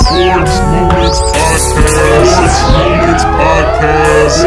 Sports Moments Podcast.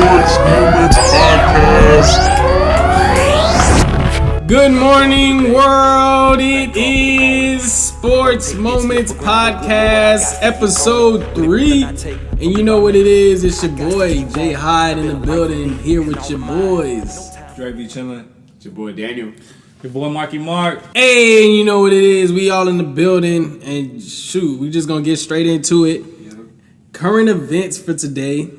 Good morning, world. It is Sports Moments Podcast, episode 3. And you know what it is. It's your boy, Jay Hyde, in the building, here with your boys. Dre be chillin'. It's your boy Daniel. Your boy Marky Mark. Hey, and you know what it is. We all in the building. And shoot, we just gonna get straight into it. Yeah. Current events for today.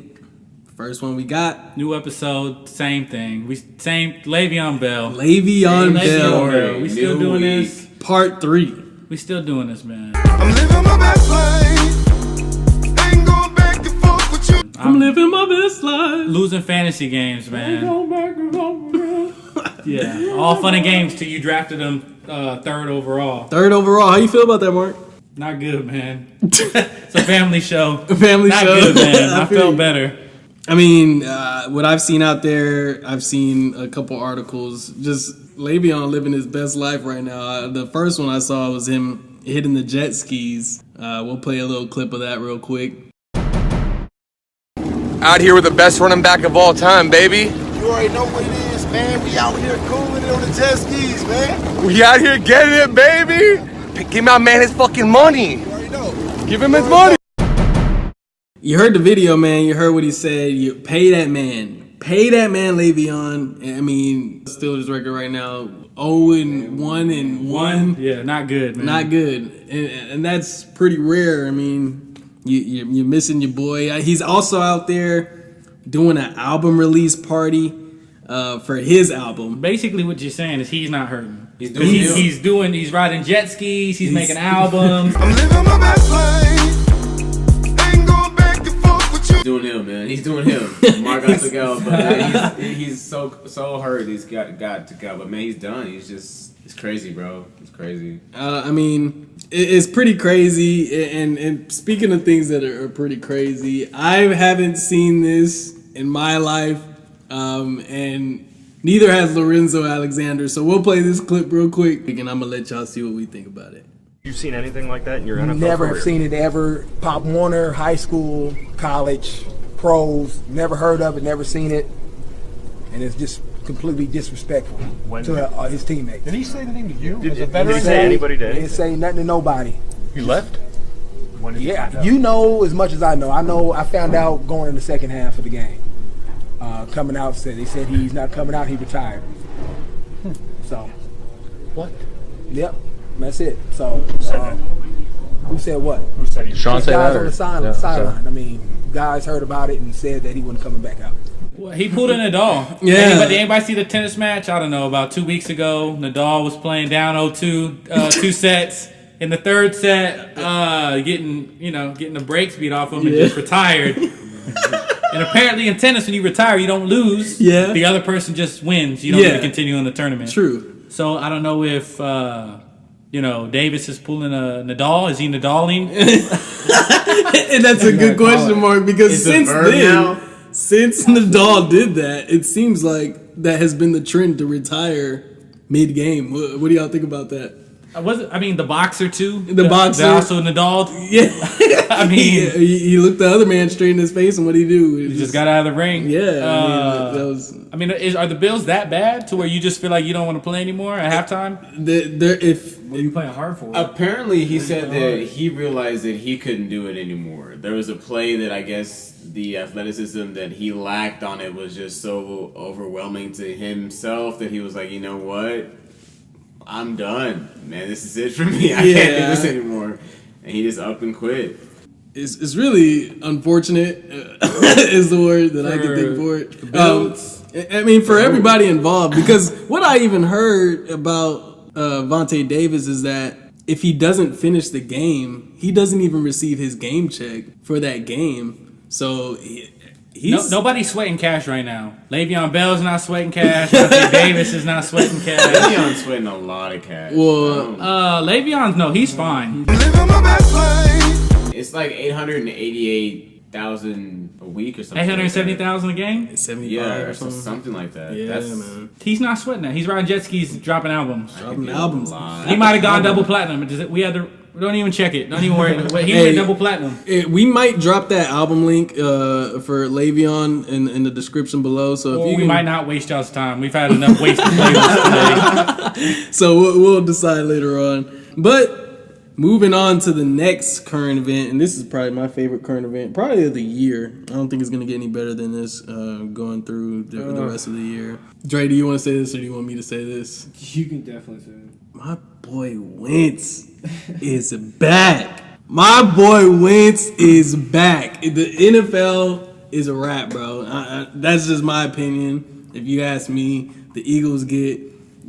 First one we got. New episode, same thing. Le'Veon Bell. Le'Veon Bell. We still doing this. Part 3. We still doing this, man. I'm living my best life. Ain't going back and forth with you. I'm living my best life. Losing fantasy games, man. Yeah, all fun and games till you drafted him third overall. Third overall. How you feel about that, Mark? Not good, man. It's a family show. A family Not show. good, man. I feel felt you. better. I mean, what I've seen out there, I've seen a couple articles. Just Le'Veon living his best life right now. The first one I saw was him hitting the jet skis. We'll play a little clip of that real quick. Out here with the best running back of all time, baby. You already know what it is, man. We out here cooling it on the jet skis, man. We out here getting it, baby. Give my man his fucking money. You already know. Give him his money. You heard the video, man. You heard what he said. You pay that man. Pay that man, Le'Veon. I mean, still his record right now, 0-1. Yeah, not good, man. Not good, and that's pretty rare. I mean, you're missing your boy. He's also out there doing an album release party for his album. Basically, what you're saying is he's not hurting. He's He's riding jet skis. He's making albums. I'm living my best life. Ain't going back and forth with you. He's doing him, man. He's doing him. Mark got to go, but man, he's so hurt. He's got to go, but man, he's done. It's crazy, bro. It's crazy. I mean, it's pretty crazy. And speaking of things that are pretty crazy, I haven't seen this in my life, and neither has Lorenzo Alexander. So we'll play this clip real quick, and I'm gonna let y'all see what we think about it. You seen anything like that in your NFL Never career? have seen it ever. Pop Warner, high school, college, pros. Never heard of it. Never seen it. And it's just completely disrespectful to his teammates. Did he say anything to you as a Did veteran? he say anybody He did? didn't say nothing to nobody. He left? When did you find Yeah, out? you know as much as I know. I found out going in the second half of the game. Coming out, they said he's not coming out. He retired. So, What? yep, that's it. So, who said what? Who said he Sean said Guys that? on the Yeah, sideline. I mean, guys heard about it and said that he wasn't coming back out. Well, he pulled a Nadal. Yeah. Did anybody see the tennis match? I don't know. About 2 weeks ago, Nadal was playing down 0-2, 2 sets. In the third set, getting the brakes beat off him and just retired. And apparently in tennis, when you retire, you don't lose. Yeah. The other person just wins. You don't get to continue in the tournament. True. So I don't know if Davis is pulling a Nadal. Is he Nadaling? And that's a good question, Mark, because It's a since verb then, now. since Nadal did that, it seems like that has been the trend to retire mid-game. What do y'all think about that? The boxer too. The boxer. Also Nadal. Yeah. I mean, he looked the other man straight in his face, and what did he do? he just got out of the ring. Yeah. That was. Are the Bills that bad to where you just feel like you don't want to play anymore at halftime? What are you playing hard for? Apparently, he said that he realized that he couldn't do it anymore. There was a play that I guess the athleticism that he lacked on it was just so overwhelming to himself that he was like, you know what? I'm done, man. This is it for me. I can't do this anymore. And he just up and quit. It's really unfortunate is the word that I can think for it. I mean, for everybody involved, because what I even heard about Vontae Davis is that if he doesn't finish the game, he doesn't even receive his game check for that game. So Nobody's sweating cash right now. Le'Veon Bell's not sweating cash. Vontae Davis is not sweating cash. Le'Veon's sweating a lot of cash. Well, Le'Veon's he's fine. I'm living my best life. It's like 888,000 a week or something. 870,000 a game. 75 Yeah, or or something. something like that. Yeah, That's man. He's not sweating that. He's riding jet skis, dropping albums. Dropping albums. He might have gone double platinum. We had to Don't even check it. Don't even worry. He went double platinum. We might drop that album link for Le'Veon in the description below. So if we might not waste y'all's time. We've had enough wasted playlists today. So we'll decide later on. But moving on to the next current event, and this is probably my favorite current event, probably of the year. I don't think it's going to get any better than this going through the rest of the year. Dre, do you want to say this or do you want me to say this? You can definitely say it. My boy Wentz is back. My boy Wentz is back. The NFL is a wrap, bro. That's just my opinion. If you ask me, the Eagles get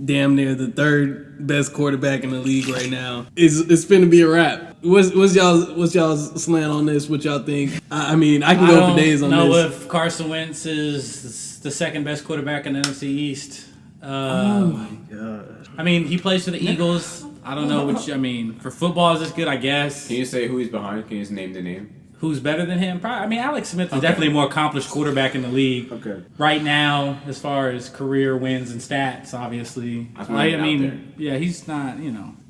damn near the third best quarterback in the league right now. It's finna be a wrap. What's y'all's slant on this? What y'all think? I mean, I can go for days on this. I don't know if Carson Wentz is the second best quarterback in the NFC East. Oh my god! I mean, he plays for the Eagles. I don't know which. I mean, for football, is this good? I guess. Can you say who he's behind? Can you just name the name? Who's better than him? Probably. I mean, Alex Smith is definitely a more accomplished quarterback in the league. Okay. Right now, as far as career wins and stats, obviously. I mean, yeah, he's not.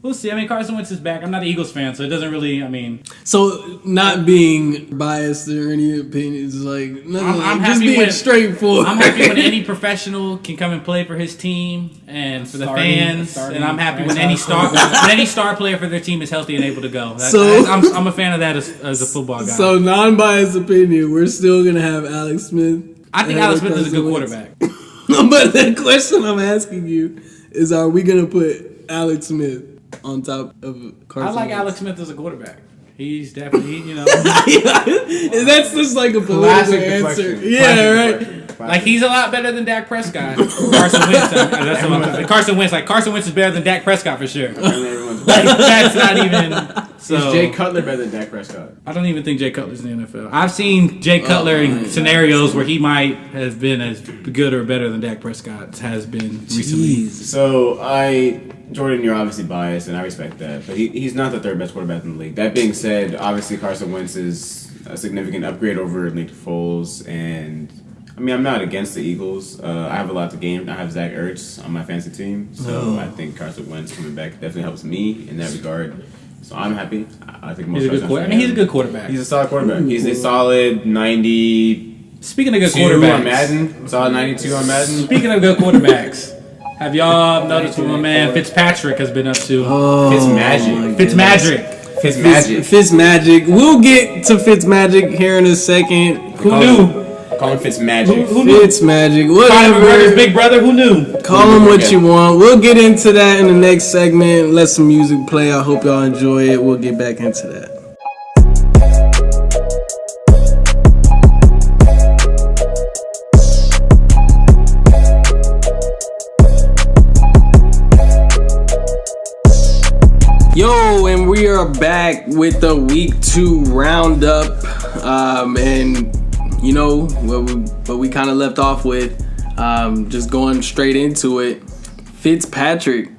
We'll see. I mean, Carson Wentz is back. I'm not an Eagles fan, so it doesn't really. I mean, so not being biased or any opinions, like I'm just happy being when, straightforward. I'm happy when any professional can come and play for his team and for the fans, and I'm happy when any star player for their team is healthy and able to go. I'm a fan of that as a football guy. So non-biased opinion, we're still gonna have Alex Smith. I think Alex Smith is a good quarterback. But the question I'm asking you is, are we gonna put Alex Smith on top of Carson I like Wentz? Alex Smith as a quarterback. He's definitely, That's just like a political answer. Yeah, right. Like, he's a lot better than Dak Prescott. Carson Wentz. Carson Wentz is better than Dak Prescott for sure. That's not even. So, is Jay Cutler better than Dak Prescott? I don't even think Jay Cutler's in the NFL. I've seen Jay Cutler in scenarios where he might have been as good or better than Dak Prescott has been recently. So Jordan, you're obviously biased, and I respect that. But he's not the third best quarterback in the league. That being said, obviously Carson Wentz is a significant upgrade over Nick Foles, and I mean, I'm not against the Eagles. I have a lot to gain. I have Zach Ertz on my fantasy team, so I think Carson Wentz coming back definitely helps me in that regard. So I'm happy. I think he's a good quarterback. He's a good quarterback. He's a solid quarterback. He's a solid 90. Speaking of good quarterbacks, on Madden, solid 92 on Madden. Speaking of good quarterbacks, have y'all noticed what my man Fitzpatrick has been up to? Fitzmagic. We'll get to Fitzmagic here in a second. Who knew? Call him Fitzmagic. Fitzmagic. Whatever. His big brother. Who knew? Call him what you want. We'll get into that in the next segment. Let some music play. I hope y'all enjoy it. We'll get back into that. Yo, and we are back with the week 2 roundup. And you know what we kind of left off with, just going straight into it. Fitzpatrick.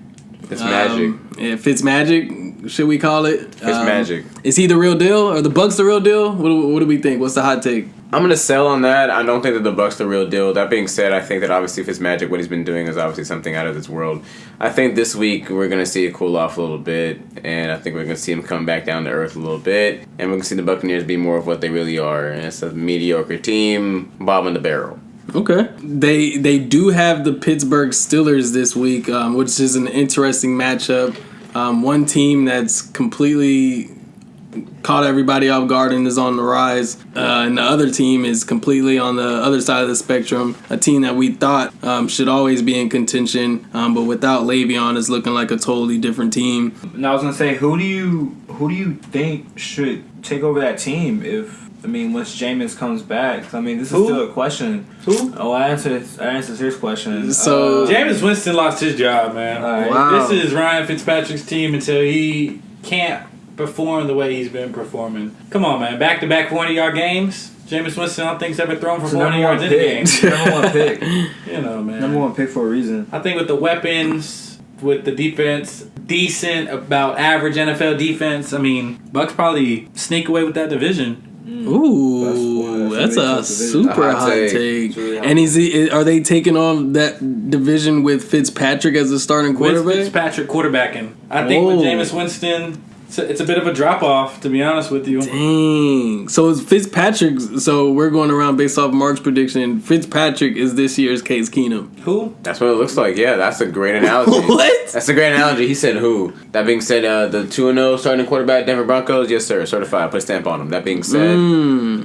Fitzmagic. Yeah, Fitzmagic, should we call it? Fitzmagic. Is he the real deal? Are the Bucs the real deal? What do we think? What's the hot take? I'm going to sell on that. I don't think that the Bucs the real deal. That being said, I think that obviously Fitzmagic, what he's been doing is obviously something out of this world. I think this week we're going to see it cool off a little bit, and I think we're going to see him come back down to earth a little bit, and we're going to see the Buccaneers be more of what they really are, and it's a mediocre team, bobbing the barrel. Okay. They do have the Pittsburgh Steelers this week, which is an interesting matchup. One team that's completely caught everybody off guard and is on the rise, and the other team is completely on the other side of the spectrum. A team that we thought should always be in contention, but without Le'Veon, is looking like a totally different team. And I was gonna say, who do you think should take over that team once Jameis comes back? I mean, this is still a question. Who? Oh, I answered his question. So Jameis Winston lost his job, man. Right. Wow. This is Ryan Fitzpatrick's team until he can't perform the way he's been performing. Come on, man. Back-to-back 40-yard games. Jameis Winston, I don't think, he's ever thrown for 40 yards in a game. Number one pick. Man. Number one pick for a reason. I think with the weapons, with the defense, decent, about average NFL defense, I mean, Bucs probably sneak away with that division. Ooh, that's a super hot take. Really hot. And are they taking on that division with Fitzpatrick as a starting quarterback? With Fitzpatrick quarterbacking. I think with Jameis Winston, It's a bit of a drop off, to be honest with you. Dang. So it's Fitzpatrick. So we're going around based off Mark's prediction. Fitzpatrick is this year's Case Keenum. Who? That's what it looks like. Yeah, that's a great analogy. What? That's a great analogy. He said who. That being said, the 2-0 starting quarterback, Denver Broncos, yes sir, certified. Put a stamp on him. That being said,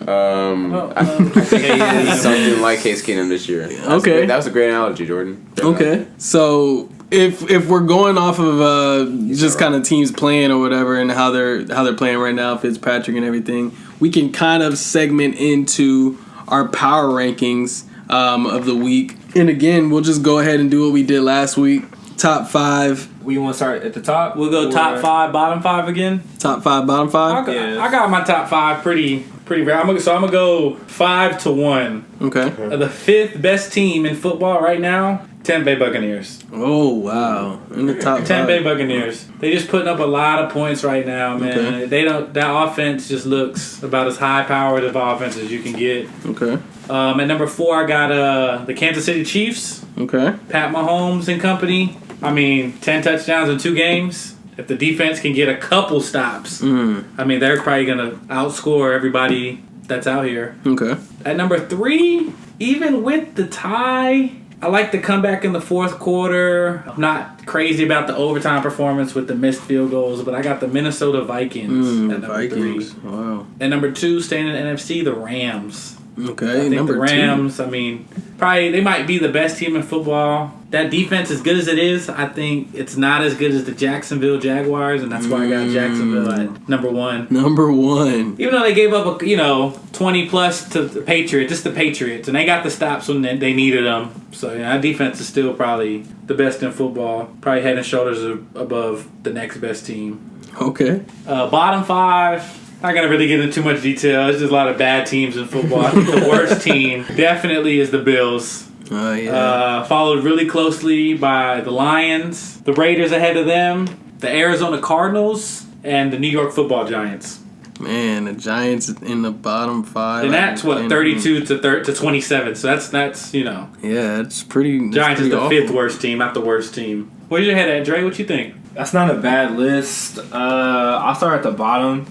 I think he's something like Case Keenum this year. That was a great analogy, Jordan. Okay. So if we're going off of just kind of teams playing or whatever and how they're playing right now, Fitzpatrick and everything, we can kind of segment into our power rankings of the week. And again, we'll just go ahead and do what we did last week. Top 5. We want to start at the top? We'll go top 5, bottom 5 again. Top 5, bottom 5. I got my top 5 pretty rare. I'm gonna go 5 to 1. Okay. The 5th best team in football right now, Tampa Bay Buccaneers. Oh wow! In the top 5. Tampa Bay Buccaneers. They just putting up a lot of points right now, man. Okay. They don't. That offense just looks about as high powered of offense as you can get. Okay. At number 4, I got the Kansas City Chiefs. Okay. Pat Mahomes and company. 10 touchdowns in 2 games. If the defense can get a couple stops, they're probably gonna outscore everybody that's out here. Okay. At number 3, even with the tie, I like the comeback in the 4th quarter. I'm not crazy about the overtime performance with the missed field goals, but I got the Minnesota Vikings at number 3. Wow. At number 2, staying in the NFC, the Rams. Okay, I think number the Rams, 2. Probably they might be the best team in football. That defense, as good as it is, I think it's not as good as the Jacksonville Jaguars, and that's why I got Jacksonville at number 1. Number 1. Even though they gave up 20 plus to the Patriots, and they got the stops when they needed them. So that defense is still probably the best in football. Probably head and shoulders above the next best team. Okay. Bottom 5. Not going to really get into too much detail. There's just a lot of bad teams in football. I think the worst team definitely is the Bills. Oh, yeah. Followed really closely by the Lions, the Raiders ahead of them, the Arizona Cardinals, and the New York Football Giants. Man, the Giants in the bottom 5. And that's 32 to 27. So that's Yeah, it's pretty. Giants is the awful. 5th worst team, not the worst team. Where's your head at, Dre? What you think? That's not a bad list. I'll start at the bottom.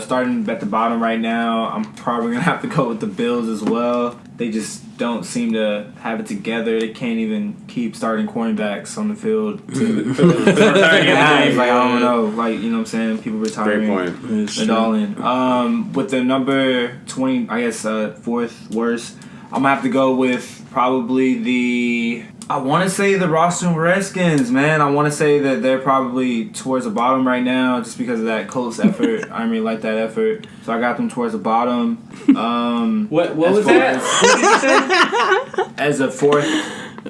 Starting at the bottom right now, I'm probably going to have to go with the Bills as well. They just don't seem to have it together. They can't even keep starting cornerbacks on the field. I don't know. You know what I'm saying? People retiring. Great point. And all in. With the number 20, I guess, 4th worst, I'm going to have to go with probably I want to say the Washington Redskins, man. I want to say that they're probably towards the bottom right now just because of that close effort. I really like that effort. So I got them towards the bottom. What was that? What did you say? As a 4th.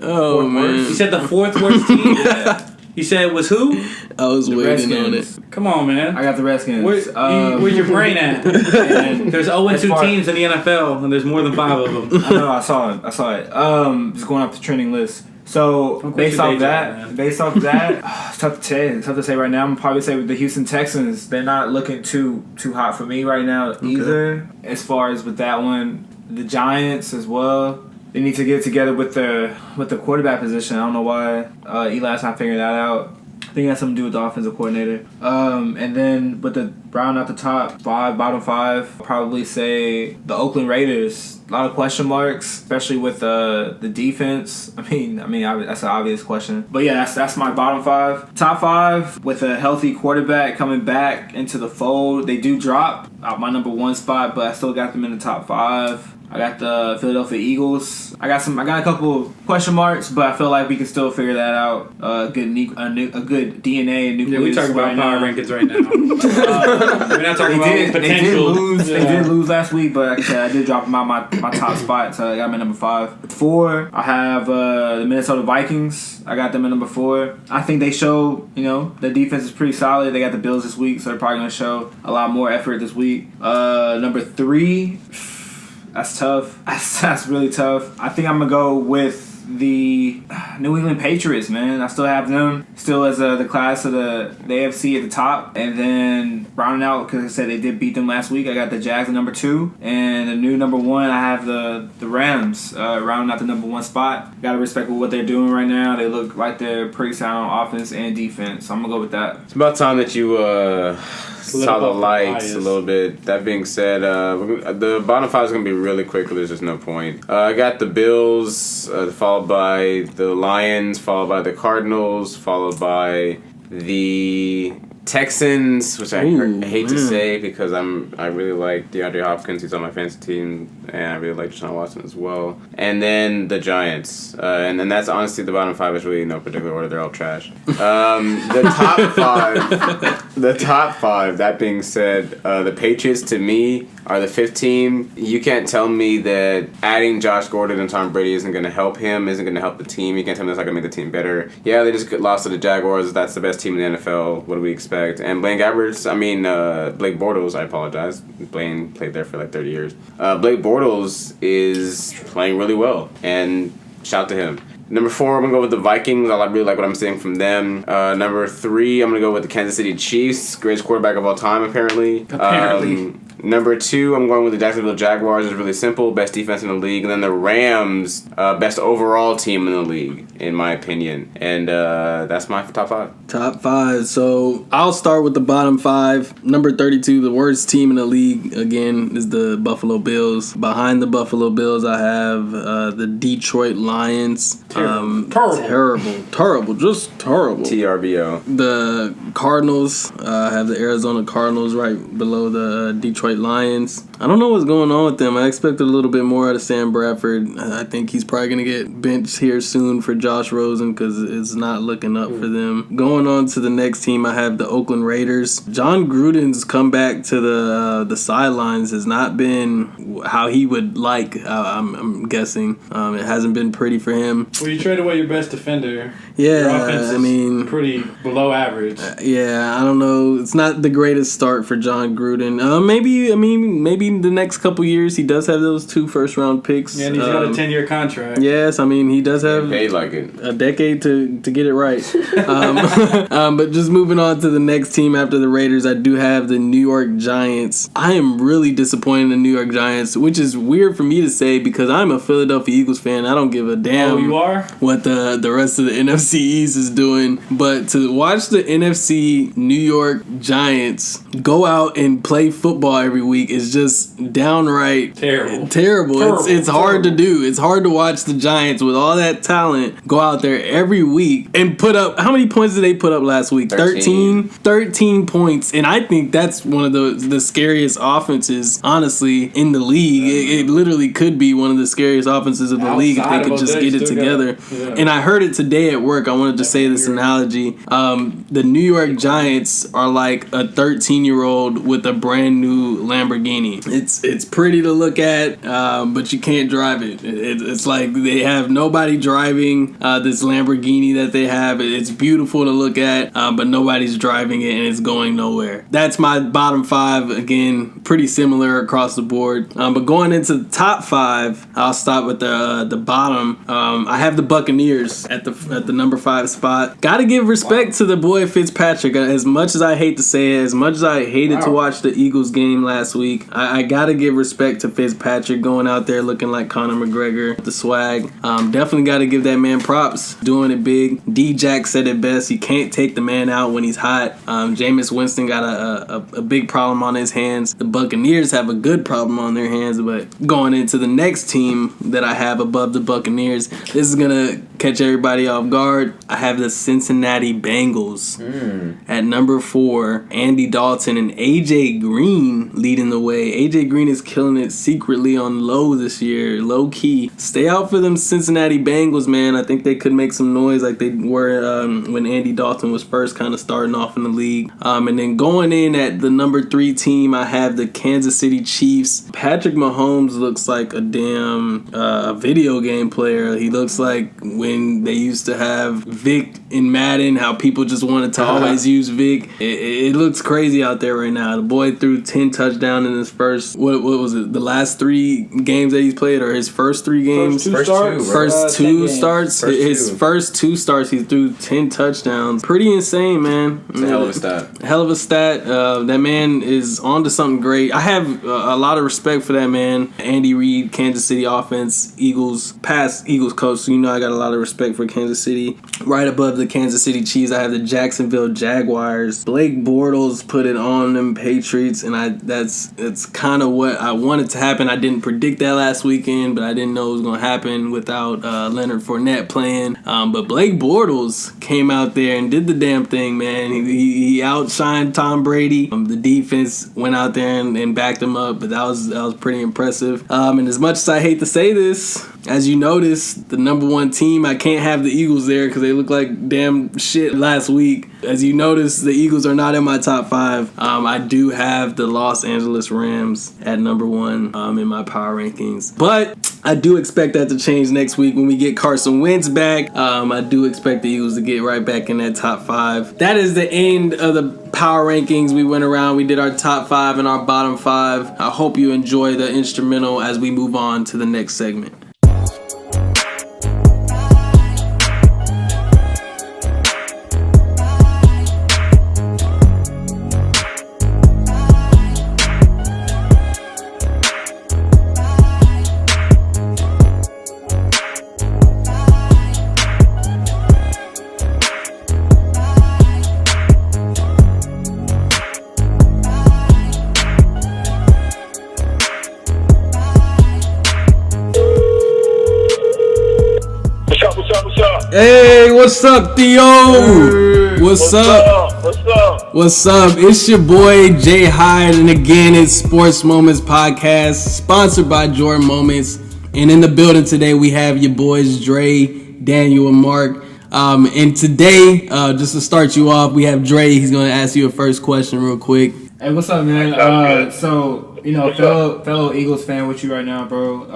Oh, man. Worst? You said the 4th worst team? Yeah. You said it was who? I was waiting Redskins. on it. Come on, man. I got the Redskins. Where's your brain at? There's 0-2 teams in the NFL, and there's more than 5 of them. I know. I saw it. Just going off the trending list. So based off that, it's tough to say. It's tough to say right now. I'm gonna probably say with the Houston Texans, they're not looking too hot for me right now either. As far as with that one, the Giants as well. They need to get together with the quarterback position. I don't know why Eli's not figuring that out. I think it has something to do with the offensive coordinator. And then with the round out the top 5, bottom 5, I'll probably say the Oakland Raiders. A lot of question marks, especially with the defense. I mean, that's an obvious question. But yeah, that's my bottom 5. Top 5 with a healthy quarterback coming back into the fold. They do drop out my number 1 spot, but I still got them in the top 5. I got the Philadelphia Eagles. I got a couple question marks, but I feel like we can still figure that out. A good DNA and nucleus. Yeah, we talking about power rankings right now. We're not talking about potential. They did lose last week, but like I said, I did drop them out my top spot, so I got them at number 5. 4, I have the Minnesota Vikings. I got them at number 4. I think they show, the defense is pretty solid. They got the Bills this week, so they're probably going to show a lot more effort this week. Number 3. That's tough. That's really tough. I think I'm going to go with the New England Patriots, man. I still have them still as the class of the AFC at the top. And then rounding out, because I said they did beat them last week, I got the Jags at number 2. And the new number 1, I have the Rams rounding out the number 1 spot. Got to respect what they're doing right now. They look like they're pretty sound offense and defense. So I'm going to go with that. It's about time that you saw the lights a little bit. That being said, the bottom 5 is going to be really quick. There's just no point. I got the Bills, followed by the Lions, followed by the Cardinals, followed by the Texans, which I hate to say because I really like DeAndre Hopkins. He's on my fantasy team, and I really like Deshaun Watson as well. And then the Giants, and then that's honestly the bottom 5 is really in no particular order. They're all trash. The top 5. That being said, the Patriots to me are the 5th team. You can't tell me that adding Josh Gordon and Tom Brady isn't going to help him, isn't going to help the team. You can't tell me that's not going to make the team better. Yeah, they just lost to the Jaguars. That's the best team in the NFL. What do we expect? And Blake Bortles, I apologize. Blaine played there for like 30 years. Blake Bortles is playing really well, and shout to him. Number 4, I'm going to go with the Vikings. I really like what I'm seeing from them. Number 3, I'm going to go with the Kansas City Chiefs. Greatest quarterback of all time, apparently. Number 2, I'm going with the Jacksonville Jaguars. It's really simple. Best defense in the league. And then the Rams, best overall team in the league, in my opinion. And that's my top 5. Top 5. So I'll start with the bottom 5. Number 32, the worst team in the league, again, is the Buffalo Bills. Behind the Buffalo Bills, I have the Detroit Lions. Terrible. Just terrible. TRBO. The Cardinals, I have the Arizona Cardinals right below the Detroit Lions. I don't know what's going on with them. I expected a little bit more out of Sam Bradford. I think he's probably going to get benched here soon for Josh Rosen because it's not looking up for them. Going on to the next team, I have the Oakland Raiders. John Gruden's comeback to the sidelines has not been how he would like, I'm guessing. It hasn't been pretty for him. Well, you trade away your best defender. Yeah, your offense is pretty below average. Yeah, I don't know. It's not the greatest start for John Gruden. Maybe the next couple years he does have those 2 first-round picks. Yeah, and he's got a 10-year contract. Yes, he does have paid like it. A decade to get it right. But just moving on to the next team after the Raiders, I do have the New York Giants. I am really disappointed in the New York Giants, which is weird for me to say because I'm a Philadelphia Eagles fan. I don't give a damn. Oh, you are? What the rest of the NFC East is doing. But to watch the NFC New York Giants go out and play football every week is just downright terrible. It's hard to do. It's hard to watch the Giants with all that talent go out there every week and put up, how many points did they put up last week? 13 points. And I think that's one of the scariest offenses, honestly, in the league. It literally could be one of the scariest offenses of the league if they could just get it together. Yeah. And I heard it today at work. I wanted to say this analogy. The New York Giants are like a 13-year-old with a brand new Lamborghini. It's pretty to look at, but you can't drive it. It's like they have nobody driving this Lamborghini that they have. It's beautiful to look at, but nobody's driving it, and it's going nowhere. That's my bottom 5. Again, pretty similar across the board. But going into the top 5, I'll start with the bottom. I have the Buccaneers at the number 5 spot. Got to give respect to the boy Fitzpatrick. As much as I hate to say it, as much as I hated to watch the Eagles game last week, I got to give respect to Fitzpatrick going out there looking like Conor McGregor, the swag. Definitely got to give that man props, doing it big. D-Jack said it best. You can't take the man out when he's hot. Jameis Winston got a big problem on his hands. The Buccaneers have a good problem on their hands, but going into the next team that I have above the Buccaneers, this is going to catch everybody off guard. I have the Cincinnati Bengals at number 4. Andy Dalton and AJ Green leading the way. AJ Green is killing it secretly on low this year, low key. Stay out for them Cincinnati Bengals, man. I think they could make some noise like they were when Andy Dalton was first kind of starting off in the league. And then going in at the number 3 team, I have the Kansas City Chiefs. Patrick Mahomes looks like a damn video game player. He looks like when they used to have Vic in Madden, how people just wanted to always use Vic. It looks crazy out there right now. The boy threw 10 touchdowns in his first, what was it, the last 3 games that he's played, or his first 3 games? First two starts. His first 2 starts, he threw 10 touchdowns. Pretty insane, man. It's a hell of a stat. Hell of a stat. That man is on to something great. I have a lot of respect for that man. Andy Reid, Kansas City offense, past Eagles coach, so you know I got a lot of respect for Kansas City. Right above the Kansas City Chiefs, I have the Jacksonville Jaguars. Blake Bortles put it on them Patriots, and that's kind of what I wanted to happen. I didn't predict that last weekend, but I didn't know it was going to happen without Leonard Fournette playing. But Blake Bortles came out there and did the damn thing, man. He outshined Tom Brady. The defense went out there and backed him up, but that was pretty impressive. And as much as I hate to say this, as you notice, the number 1 team, I can't have the Eagles there because they look like damn shit last week. As you notice, the Eagles are not in my top 5. I do have the Los Angeles Rams at number 1 in my power rankings. But I do expect that to change next week when we get Carson Wentz back. I do expect the Eagles to get right back in that top 5. That is the end of the power rankings. We went around, we did our top 5 and our bottom 5. I hope you enjoy the instrumental as we move on to the next segment. Hey, what's up, Theo? What's up? What's up? It's your boy Jay Hyde, and again, it's Sports Moments Podcast, sponsored by Jordan Moments. And in the building today, we have your boys Dre, Daniel, and Mark. And today, just to start you off, we have Dre. He's going to ask you a first question real quick. Hey, what's up, man? So, you know, fellow Eagles fan with you right now, bro.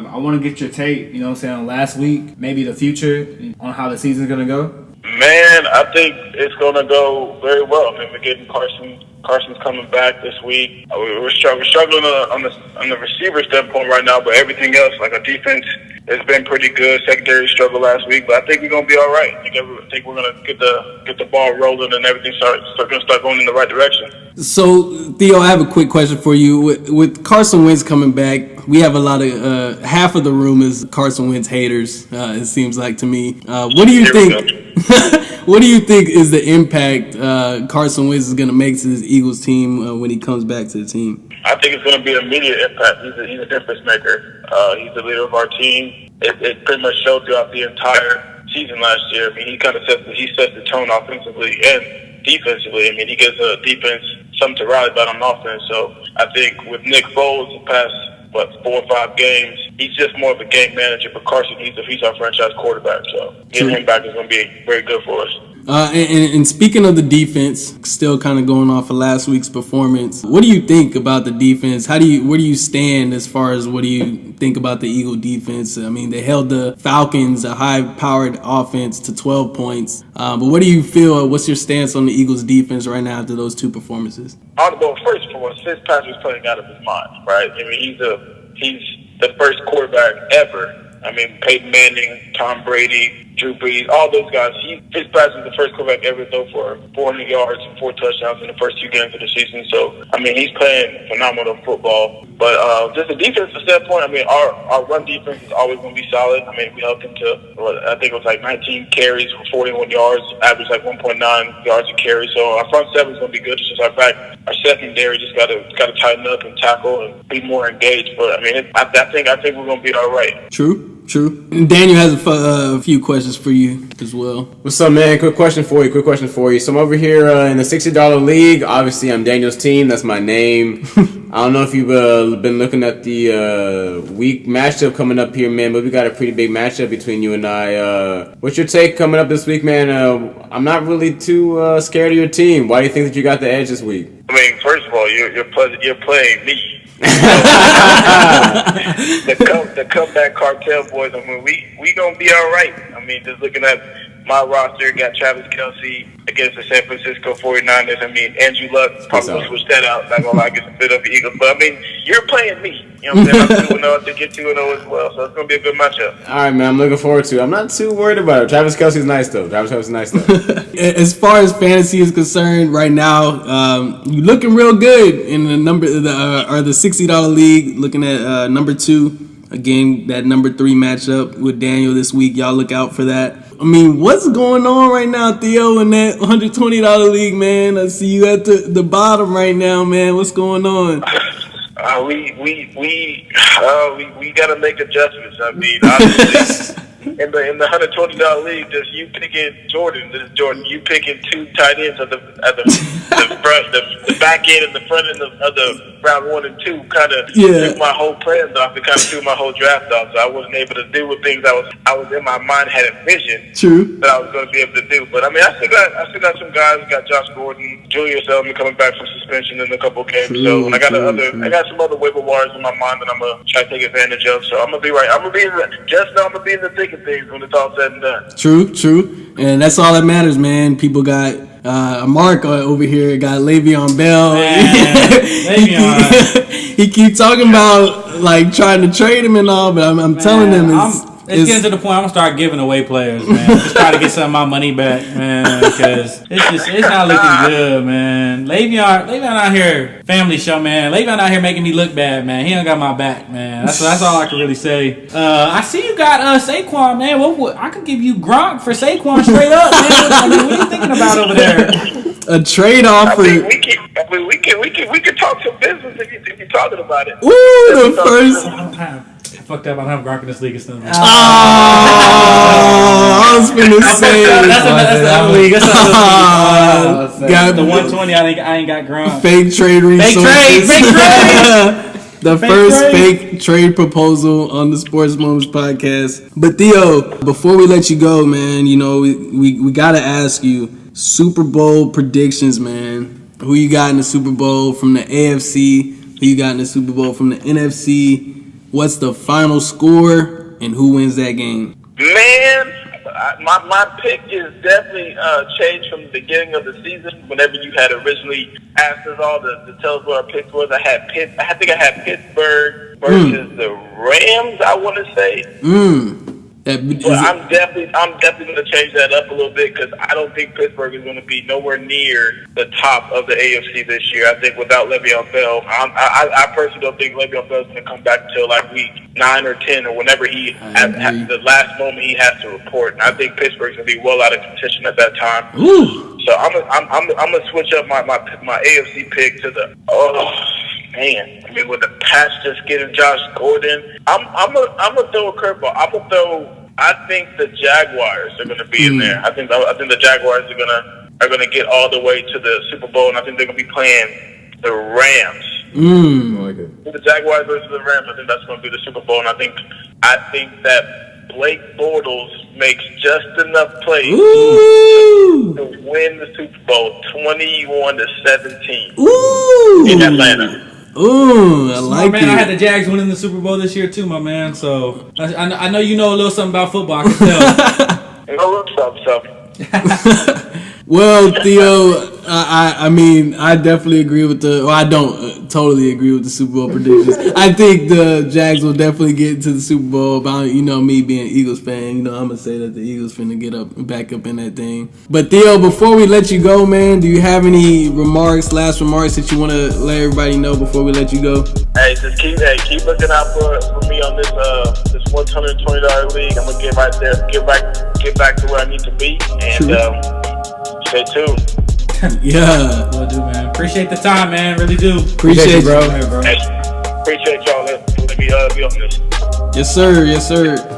I want to get your take, you know what I'm saying, on last week, maybe the future, on how the season's going to go. Man, I think it's going to go very well. I mean, we're getting Carson's coming back this week. We're struggling on the receiver standpoint right now, but everything else, like our defense, has been pretty good. Secondary struggled last week, but I think we're going to be all right. I think we're going to get the ball rolling and everything start going in the right direction. So, Theo, I have a quick question for you. With Carson Wentz coming back, we have a lot of half of the room is Carson Wentz haters. It seems like to me. What do you think? What do you think is the impact Carson Wentz is going to make to this Eagles team when he comes back to the team? I think it's going to be an immediate impact. He's a difference maker. He's the leader of our team. It pretty much showed throughout the entire season last year. I mean, he kind of sets the tone offensively and defensively. I mean, he gives the defense something to rally about on offense. So I think with Nick Foles the past 4 or 5 games, he's just more of a game manager. But Carson, he's our franchise quarterback. So getting him back is going to be very good for us. And speaking of the defense, still kind of going off of last week's performance, what do you think about the defense? Where do you stand as far as what do you think about the Eagle defense? I mean, they held the Falcons, a high-powered offense, to 12 points. But what do you feel? What's your stance on the Eagles defense right now after those 2 performances? Well, first of all, Fitzpatrick's playing out of his mind, right? I mean, he's the first quarterback ever. I mean, Peyton Manning, Tom Brady, Drew Brees, all those guys. Fitzpatrick is the first quarterback ever to throw for 400 yards and 4 touchdowns in the first 2 games of the season. So, I mean, he's playing phenomenal football. But just the defensive standpoint, I mean, our run defense is always going to be solid. I mean, we held them to, I think it was like 19 carries for 41 yards, average like 1.9 yards a carry. So our front seven is going to be good. It's just our secondary just got to tighten up and tackle and be more engaged. But I mean, I think we're going to be all right. True. And Daniel has a few questions for you as well. What's up, man? Quick question for you. So I'm over here in the $60 league. Obviously, I'm Daniel's team. That's my name. I don't know if you've been looking at the week matchup coming up here, man, but we got a pretty big matchup between you and I. What's your take coming up this week, man? I'm not really too scared of your team. Why do you think that you got the edge this week? I mean, first of all, you're playing me. the comeback cartel boys. I mean, we gonna be all right. I mean, just looking at my roster got Travis Kelce against the San Francisco 49ers. I mean, Andrew Luck probably will switch that out. Not gonna lie, against the Philadelphia Eagles. But I mean, you're playing me. You know what I'm saying? I'm 2-0 to get 2-0 as well. So it's gonna be a good matchup. All right, man. I'm looking forward to it. I'm not too worried about it. Travis Kelce's nice though. As far as fantasy is concerned, right now, you looking real good in the the $60 league. Looking at number 2. Again, that number 3 matchup with Daniel this week. Y'all look out for that. I mean, what's going on right now, Theo, in that $120 league, man? I see you at the bottom right now, man. What's going on? We gotta make adjustments. I mean, honestly, in the $120 league, just you picking Jordan. This is Jordan. You picking 2 tight ends at the front, the back end and the front end of the round 1 and 2. Kind of threw my whole plans off. It kind of threw my whole draft off. So I wasn't able to do what things I was in my mind had envisioned. True. That I was going to be able to do. But I mean, I still got some guys. I got Josh Gordon, Julius Edelman coming back from suspension in a couple games. So I got some other waiver wires in my mind that I'm gonna try to take advantage of. So I'm gonna be right. I'm gonna be in the thick of things when it's all said and done. True. And that's all that matters, man. People got Mark over here got Le'Veon Bell. He keep talking about like trying to trade him and all, but I'm telling him it's getting to the point I'm gonna start giving away players, man. Just try to get some of my money back, man, because it's not looking good, man. Le'Veon out here, family show, man. Le'Veon out here making me look bad, man. He ain't got my back, man. That's all I can really say. I see you got Saquon, man. What I could give you Gronk for Saquon straight up, man. I mean, what are you thinking about over there? A trade offer. We can talk some business if you're talking about it. Ooh, the first. Fucked up. I don't have Gronk in this league. I was finna say that's the other league. That's the other league. The 120. I ain't got Gronk. Fake trade resources. Fake trade. The first fake trade proposal on the Sports Moments podcast. But Theo, before we let you go, man, you know we gotta ask you Super Bowl predictions, man. Who you got in the Super Bowl from the AFC? Who you got in the Super Bowl from the NFC? What's the final score, and who wins that game? Man, my pick is definitely changed from the beginning of the season. Whenever you had originally asked us all to tell us what our pick was, I think I had Pittsburgh versus the Rams, I want to say. But I'm definitely going to change that up a little bit because I don't think Pittsburgh is going to be nowhere near the top of the AFC this year. I think without Le'Veon Bell, I personally don't think Le'Veon Bell is going to come back until like week 9 or 10 or whenever at the last moment he has to report. And I think Pittsburgh's going to be well out of contention at that time. Ooh. So I'm gonna switch up my AFC pick to the man. I mean, with the Pats just getting Josh Gordon, I'm gonna throw a curveball. I think the Jaguars are gonna be in there. I think the Jaguars are gonna get all the way to the Super Bowl, and I think they're gonna be playing the Rams. I like it. The Jaguars versus the Rams. I think that's gonna be the Super Bowl, and I think that Blake Bortles makes just enough plays to win the Super Bowl 21-17 in Atlanta. Ooh, I like it. I had the Jags winning the Super Bowl this year too, my man. So I know you know a little something about football. I can tell. A little something. Well, Theo, I mean, I definitely agree with I don't totally agree with the Super Bowl predictions. I think the Jags will definitely get into the Super Bowl. But, you know, me being an Eagles fan, you know, I'm going to say that the Eagles finna get back up in that thing. But, Theo, before we let you go, man, do you have any last remarks that you want to let everybody know before we let you go? Hey, just keep looking out for me on this $120 league. I'm going to get right there, get back to where I need to be. And, stay tuned. Yeah. Will do, man. Appreciate the time, man. Really do. Appreciate you, bro. Hey, appreciate y'all. Let me be on this. Yes, sir. Yes, sir. Yes, sir.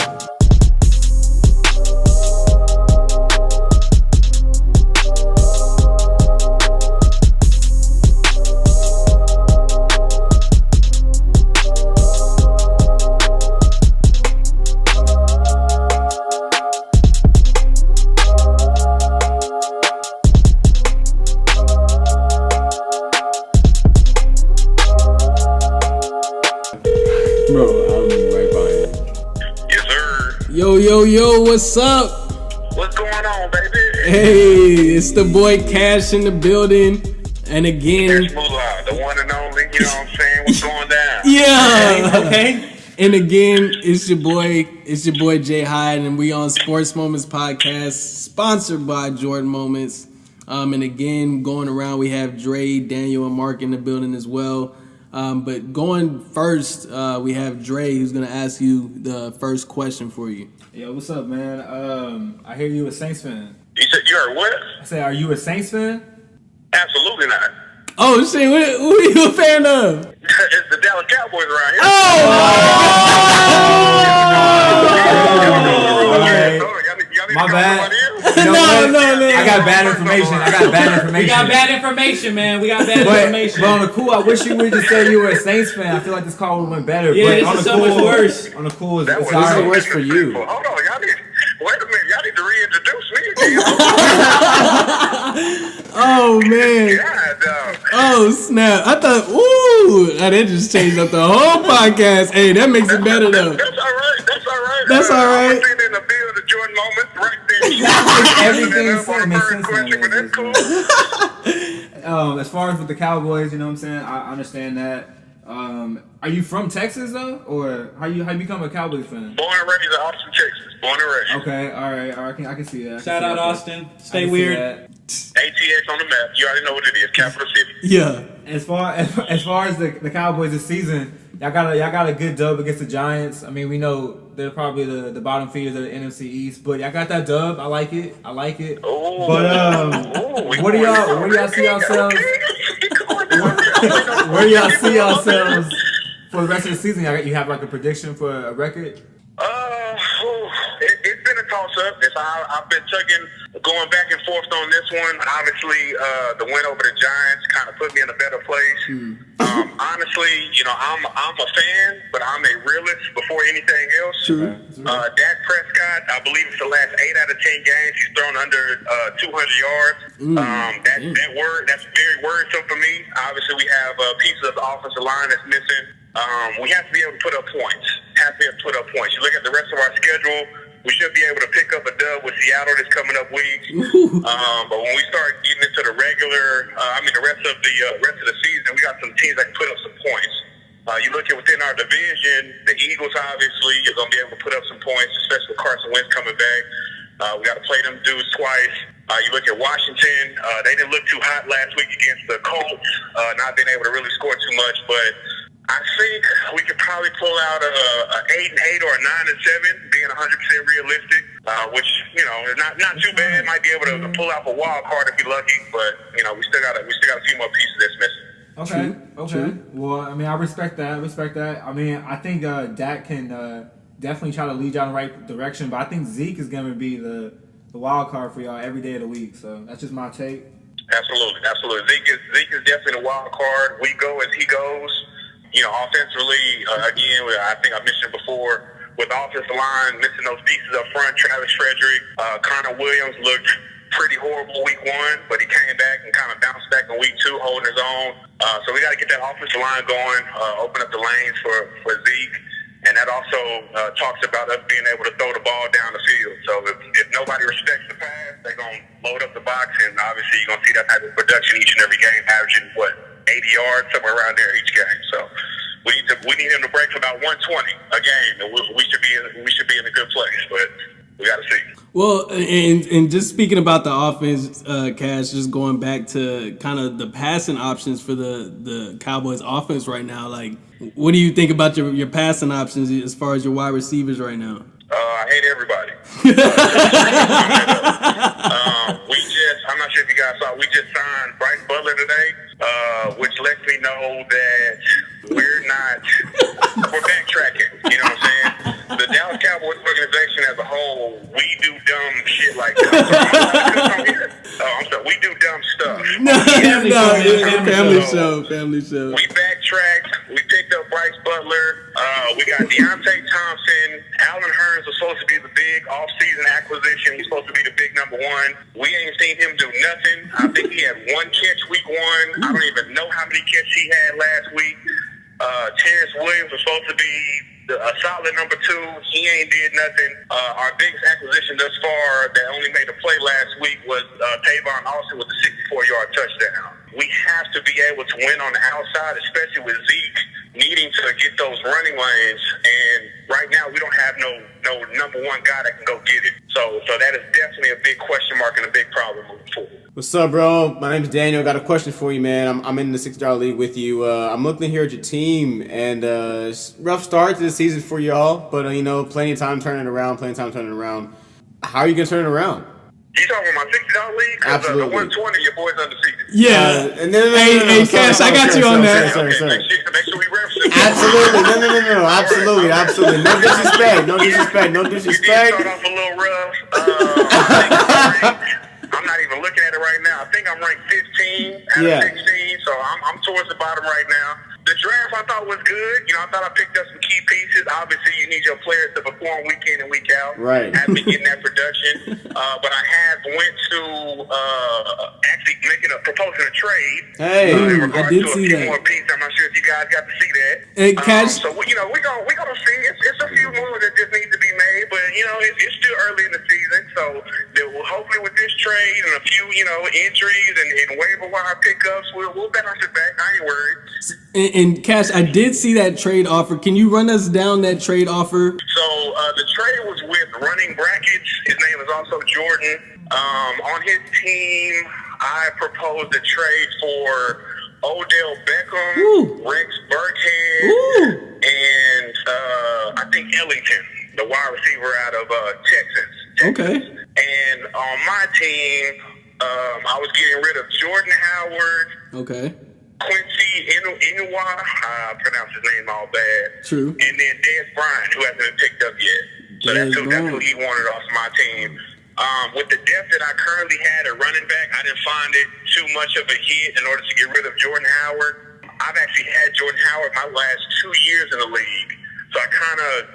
Yo, what's up? What's going going on, baby? Hey, it's the boy Cash in the building. And again, Cash Moolah, the one and only, you know what I'm saying? What's going down? yeah. Okay. And again, it's your boy Jay Hyde, and we on Sports Moments Podcast, sponsored by Jordan Moments. And again, going around, we have Dre, Daniel, and Mark in the building as well. But going first, we have Dre, who's gonna ask you the first question for you. Yo, what's up, man? I hear you a Saints fan. You said you are what? I say, are you a Saints fan? Absolutely not. Oh shit, who are you a fan of? It's the Dallas Cowboys around here. My bad. No. I got bad information. We got bad information, man. We got bad information. But on the cool, I wish you would just say you were a Saints fan. I feel like this call would have went better. Yeah, but this is so much worse. On the cool, That it's was all right. worse for you. Hold on, y'all need. Wait a minute, y'all need to reintroduce me again. Oh man. God, dog. Oh snap! I thought, ooh, that just changed up the whole podcast. Hey, that makes it better though. That's all right. That's all right. I'm sitting in the field of Jordan Moments right there. Everything makes sense. Question, but that's cool. As far as with the Cowboys, you know what I'm saying? I understand that. Are you from Texas though, or how you become a Cowboys fan? Born and raised in Austin, Texas. Born and raised. Okay, all right. I can see that. Shout out Austin. Stay weird. ATX on the map. You already know what it is. Capital City. Yeah. As far as the Cowboys this season, y'all got a good dub against the Giants. I mean, we know they're probably the bottom feeders of the NFC East, but y'all got that dub. I like it. Ooh. But where do y'all see yourselves? Where do y'all see yourselves for the rest of the season? You have like a prediction for a record? It's been a toss-up. I've been going back and forth on this one. Obviously, the win over the Giants kind of put me in a better place. Honestly, I'm a fan, but I'm a realist before anything else. True. Dak Prescott, I believe it's the last 8 out of 10 games he's thrown under 200 yards. That's very worrisome for me. Obviously, we have pieces of the offensive line that's missing. We have to be able to put up points. You look at the rest of our schedule, we should be able to pick up a dub with Seattle this coming up week. But when we start getting into the the rest of the season, we got some teams that can put up some points. You look at within our division, the Eagles obviously you're going to be able to put up some points, especially with Carson Wentz coming back. We got to play them dudes twice. You look at Washington, they didn't look too hot last week against the Colts, not being able to really score too much, but I think we could probably pull out a 8-8 or a 9-7, being 100% realistic, which is not too bad. Might be able to pull out a wild card if you're lucky, but we still got a few more pieces that's missing. Okay. True. Well, I mean, I respect that. I mean, I think Dak can definitely try to lead y'all in the right direction, but I think Zeke is going to be the wild card for y'all every day of the week. So that's just my take. Absolutely. Zeke is definitely the wild card. We go as he goes. Offensively, again, I think I mentioned before, with the offensive line, missing those pieces up front, Travis Frederick, Connor Williams looked pretty horrible week 1, but he came back and kind of bounced back in week 2, holding his own. So we got to get that offensive line going, open up the lanes for Zeke. And that also talks about us being able to throw the ball down the field. So if nobody respects the pass, they're going to load up the box, and obviously you're going to see that type of production each and every game, averaging, 80 yards, somewhere around there each game. So we need him to break for about 120 a game, and we should be in a good place, but we got to see. Well, and just speaking about the offense, Cash, just going back to kind of the passing options for the Cowboys offense right now, like, what do you think about your passing options as far as your wide receivers right now? I hate everybody. I'm not sure if you guys saw, we just signed Bryce Butler today, which lets me know that we're backtracking. You know what I'm saying? The Dallas Cowboys organization as a whole, we do dumb shit like that. We do dumb stuff. Family show. We backtracked. We picked up Bryce Butler. We got Deontay Thompson. Allen Hurns was supposed to be the big off-season acquisition. He's supposed to be the big number 1. We ain't seen him do nothing. I think he had 1 catch week 1. I don't even know how many catches he had last week. Terrence Williams was supposed to be a solid number 2. He ain't did nothing. Our biggest acquisition thus far that only made a play last week was Tavon Austin with the 64-yard touchdown. We have to be able to win on the outside, especially with Zeke needing to get those running lanes. And right now, we don't have no number 1 guy that can go get it. So that is definitely a big question mark and a big problem moving forward. What's up, bro? My name's Daniel. Got a question for you, man. I'm in the $60 league with you. I'm looking here at your team, and rough start to the season for y'all, but plenty of time turning it around. How are you gonna turn it around? You talking about my $60 league? Absolutely. The 120, your boy's undefeated. Yeah. Hey, Cash, I got you on that. Make sure we reference it. Absolutely. No. Absolutely. No disrespect. We did start off a little rough. I'm not even looking at it right now. I think I'm ranked 15 out of 16, so I'm towards the bottom right now. The draft I thought was good. I thought I picked up some key pieces. Obviously, you need your players to perform week in and week out. Right. Have been getting that production. But I have went to actually proposing a trade. Hey, in regards I did to a see few that. more pieces. I'm not sure if you guys got to see that. Hey, Cash. So we're gonna see. It's a few moves that just need to be made, but it's still early in the season. So hopefully with this trade and a few injuries and waiver wire pickups, we'll bounce it back. I ain't worried. And Cash, I did see that trade offer. Can you run us down that trade offer? So the trade was with Running Brackets. His name is also Jordan. On his team, I proposed a trade for Odell Beckham, Rex Burkhead, and I think Ellington, the wide receiver out of Texas. Okay. And on my team, I was getting rid of Jordan Howard. Okay. Quincy Inouye, I pronounced his name all bad. True. And then Dez Bryant, who hasn't been picked up yet. So that's who he wanted off my team. With the depth that I currently had at running back, I didn't find it too much of a hit in order to get rid of Jordan Howard. I've actually had Jordan Howard my last 2 years in the league. So I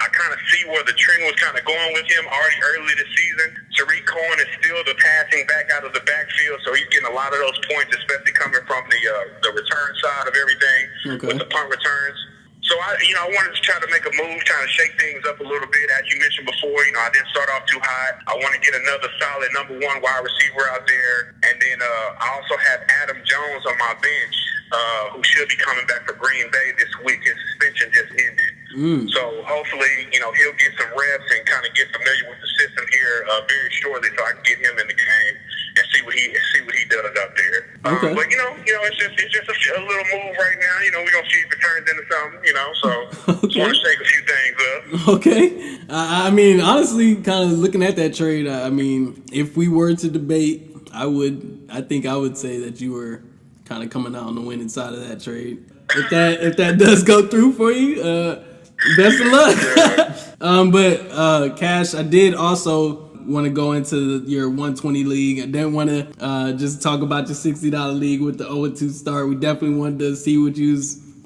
kind of see where the trend was kind of going with him already early this season. Tariq Cohen is still the passing back out of the backfield, so he's getting a lot of those points, especially coming from the return side of everything with the punt returns. So I wanted to try to make a move, trying to shake things up a little bit. As you mentioned before, I didn't start off too high. I want to get another solid number 1 wide receiver out there, and then I also have Adam Jones on my bench, who should be coming back for Green Bay this week. His suspension just ended. So hopefully, he'll get some reps and kind of get familiar with the system here very shortly, so I can get him in the game and see what he does out there. Okay. But it's just a little move right now. We're gonna see if it turns into something. So just want to shake a few things up. Okay. I mean, honestly, kind of looking at that trade, I mean, if we were to debate, I think I would say that you were kind of coming out on the winning side of that trade. If that does go through for you, best of luck. But Cash, I did also want to go into your 120 league. I didn't want to just talk about your $60 league with the 0-2 start. We definitely wanted to see what you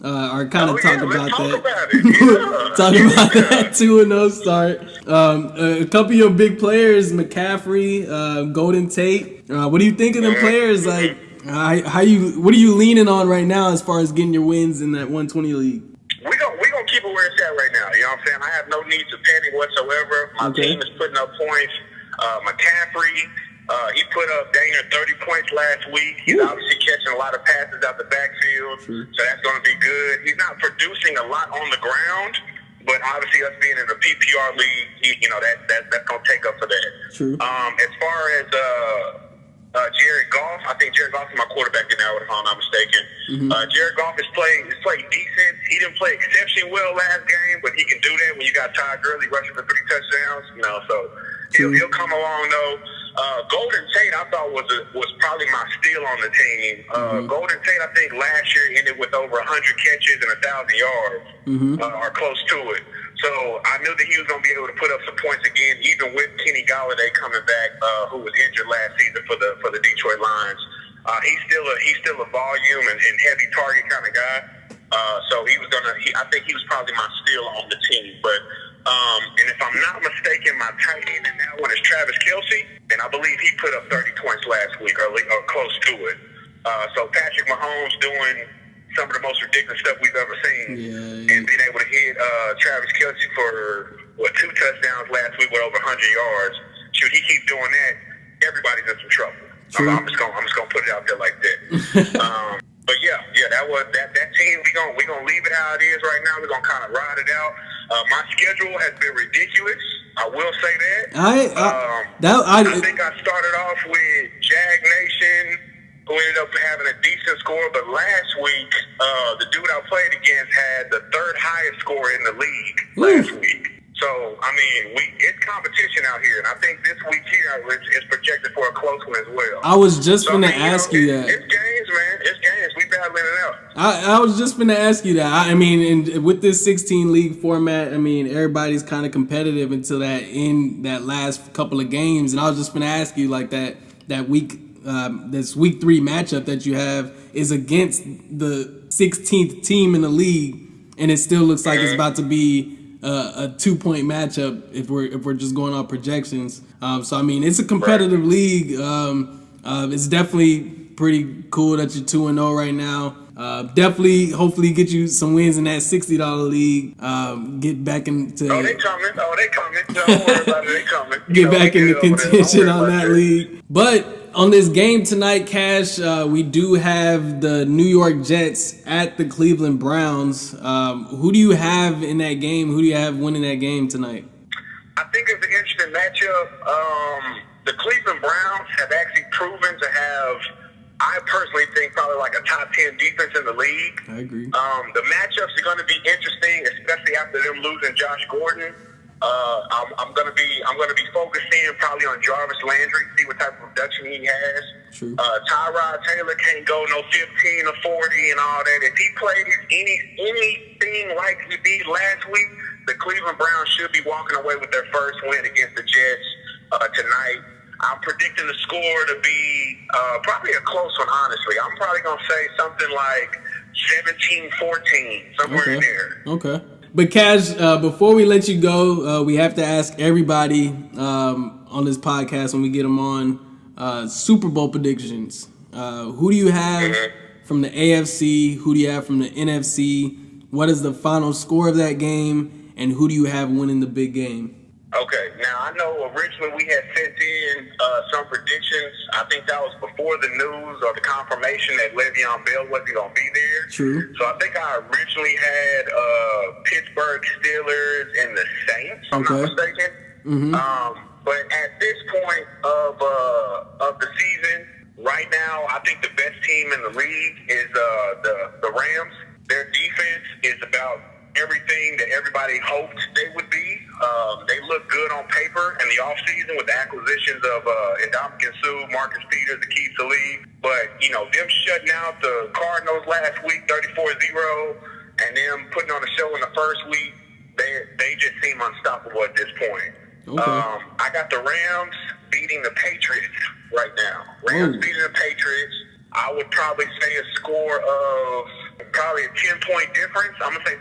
are kind of talking about that. Talking about that 2-0 start. A couple of your big players, McCaffrey, Golden Tate. What do you think of them players? Like, what are you leaning on right now as far as getting your wins in that 120 league? We're gonna keep it where it's at right now. You know what I'm saying? I have no need to panic whatsoever. My team is putting up points. McCaffrey, he put up dang near 30 points last week. He's obviously catching a lot of passes out the backfield, so that's going to be good. He's not producing a lot on the ground, but obviously us being in the PPR league, that's going to take up for that. True. As far as Jared Goff, I think Jared Goff is my quarterback now, if I'm not mistaken. Jared Goff is playing decent. He didn't play exceptionally well last game, but he can do that when you got Todd Gurley rushing for 3 touchdowns. So he'll come along though. Golden Tate, I thought was probably my steal on the team. Golden Tate, I think last year ended with over 100 catches and 1,000 yards, or close to it. So I knew that he was going to be able to put up some points again, even with Kenny Golladay coming back, who was injured last season for the Detroit Lions. He's still a volume and heavy target kind of guy. So I think he was probably my steal on the team. But and if I'm not mistaken, my tight end in that one is Travis Kelce, and I believe he put up 30 points last week or close to it. So Patrick Mahomes doing some of the most ridiculous stuff we've ever seen, and being able to hit Travis Kelce for 2 touchdowns last week with over 100 yards. Should he keep doing that, everybody's in some trouble. I'm just gonna put it out there like that. But yeah, that team. We gonna leave it how it is right now. We're gonna kind of ride it out. My schedule has been ridiculous. I will say that. I think I started off with Jag Nation, who ended up having a decent score. But last week, the dude I played against had the 3rd highest score in the league last week. So, I mean, it's competition out here. And I think this week here is projected for a close one as well. I was just going to ask you that. It's games, man. It's games. We battling it out. I was just going to ask you that. I mean, and with this 16 league format, I mean, everybody's kind of competitive until that last couple of games. And I was just going to ask you, like, that week, this week 3 matchup that you have is against the 16th team in the league, and it still looks like it's about to be a 2-point matchup if we're just going off projections. So I mean, it's a competitive league. It's definitely pretty cool that you're 2-0 right now. Definitely, hopefully, get you some wins in that $60 league. Get back into. Oh, they coming. Don't worry about it. They coming. Get back into contention on that league. But on this game tonight, Cash, we do have the New York Jets at the Cleveland Browns. Who do you have in that game? Who do you have winning that game tonight? I think it's an interesting matchup. The Cleveland Browns have actually proven to have, I personally think, probably like a top 10 defense in the league. I agree. The matchups are going to be interesting, especially after them losing Josh Gordon. I'm gonna be focused in probably on Jarvis Landry, see what type of production he has. True. Tyrod Taylor can't go no 15 or 40 and all that. If he plays anything like he did last week, the Cleveland Browns should be walking away with their first win against the Jets tonight. I'm predicting the score to be probably a close one, honestly. I'm probably gonna say something like 17-14, somewhere in there. Okay. But Cash, before we let you go, we have to ask everybody on this podcast when we get them on Super Bowl predictions. Who do you have from the AFC? Who do you have from the NFC? What is the final score of that game? And who do you have winning the big game? Okay, now I know originally we had sent in some predictions. I think that was before the news or the confirmation that Le'Veon Bell wasn't going to be there. True. So I think I originally had Pittsburgh Steelers and the Saints, if I'm not mistaken. Mm-hmm. But at this point of the season, right now, I think the best team in the league is the Rams. Their defense is about everything that everybody hoped they would be. They look good on paper in the offseason with the acquisitions of Ndamukong Suh, Marcus Peters, Aqib Talib. But, them shutting out the Cardinals last week, 34-0, and them putting on a show in the first week, they just seem unstoppable at this point. Okay. I got the Rams beating the Patriots right now. Rams beating the Patriots. I would probably say a score of probably a 10-point difference. I'm going to say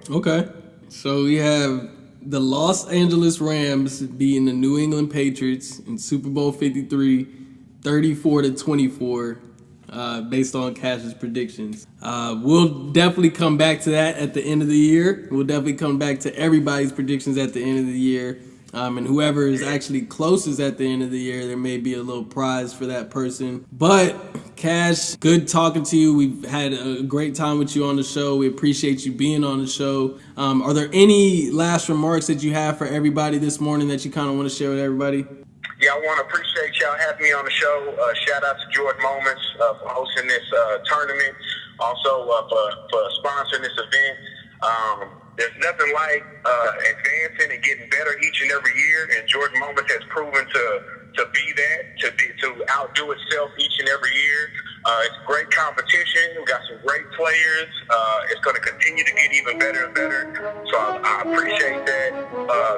34-24. Okay. So we have the Los Angeles Rams beating the New England Patriots in Super Bowl 53, 34-24, based on Cash's predictions. We'll definitely come back to that at the end of the year. We'll definitely come back to everybody's predictions at the end of the year. And whoever is actually closest at the end of the year, there may be a little prize for that person. But, Cash, good talking to you. We've had a great time with you on the show. We appreciate you being on the show. Are there any last remarks that you have for everybody this morning that you kind of want to share with everybody? Yeah, I want to appreciate y'all having me on the show. Shout out to Jordan Moments for hosting this tournament. Also for sponsoring this event. There's nothing like advancing and getting better each and every year, and Jordan Moments has proven to be that, to outdo itself each and every year. It's great competition. We've got some great players. It's going to continue to get even better and better. So I appreciate that.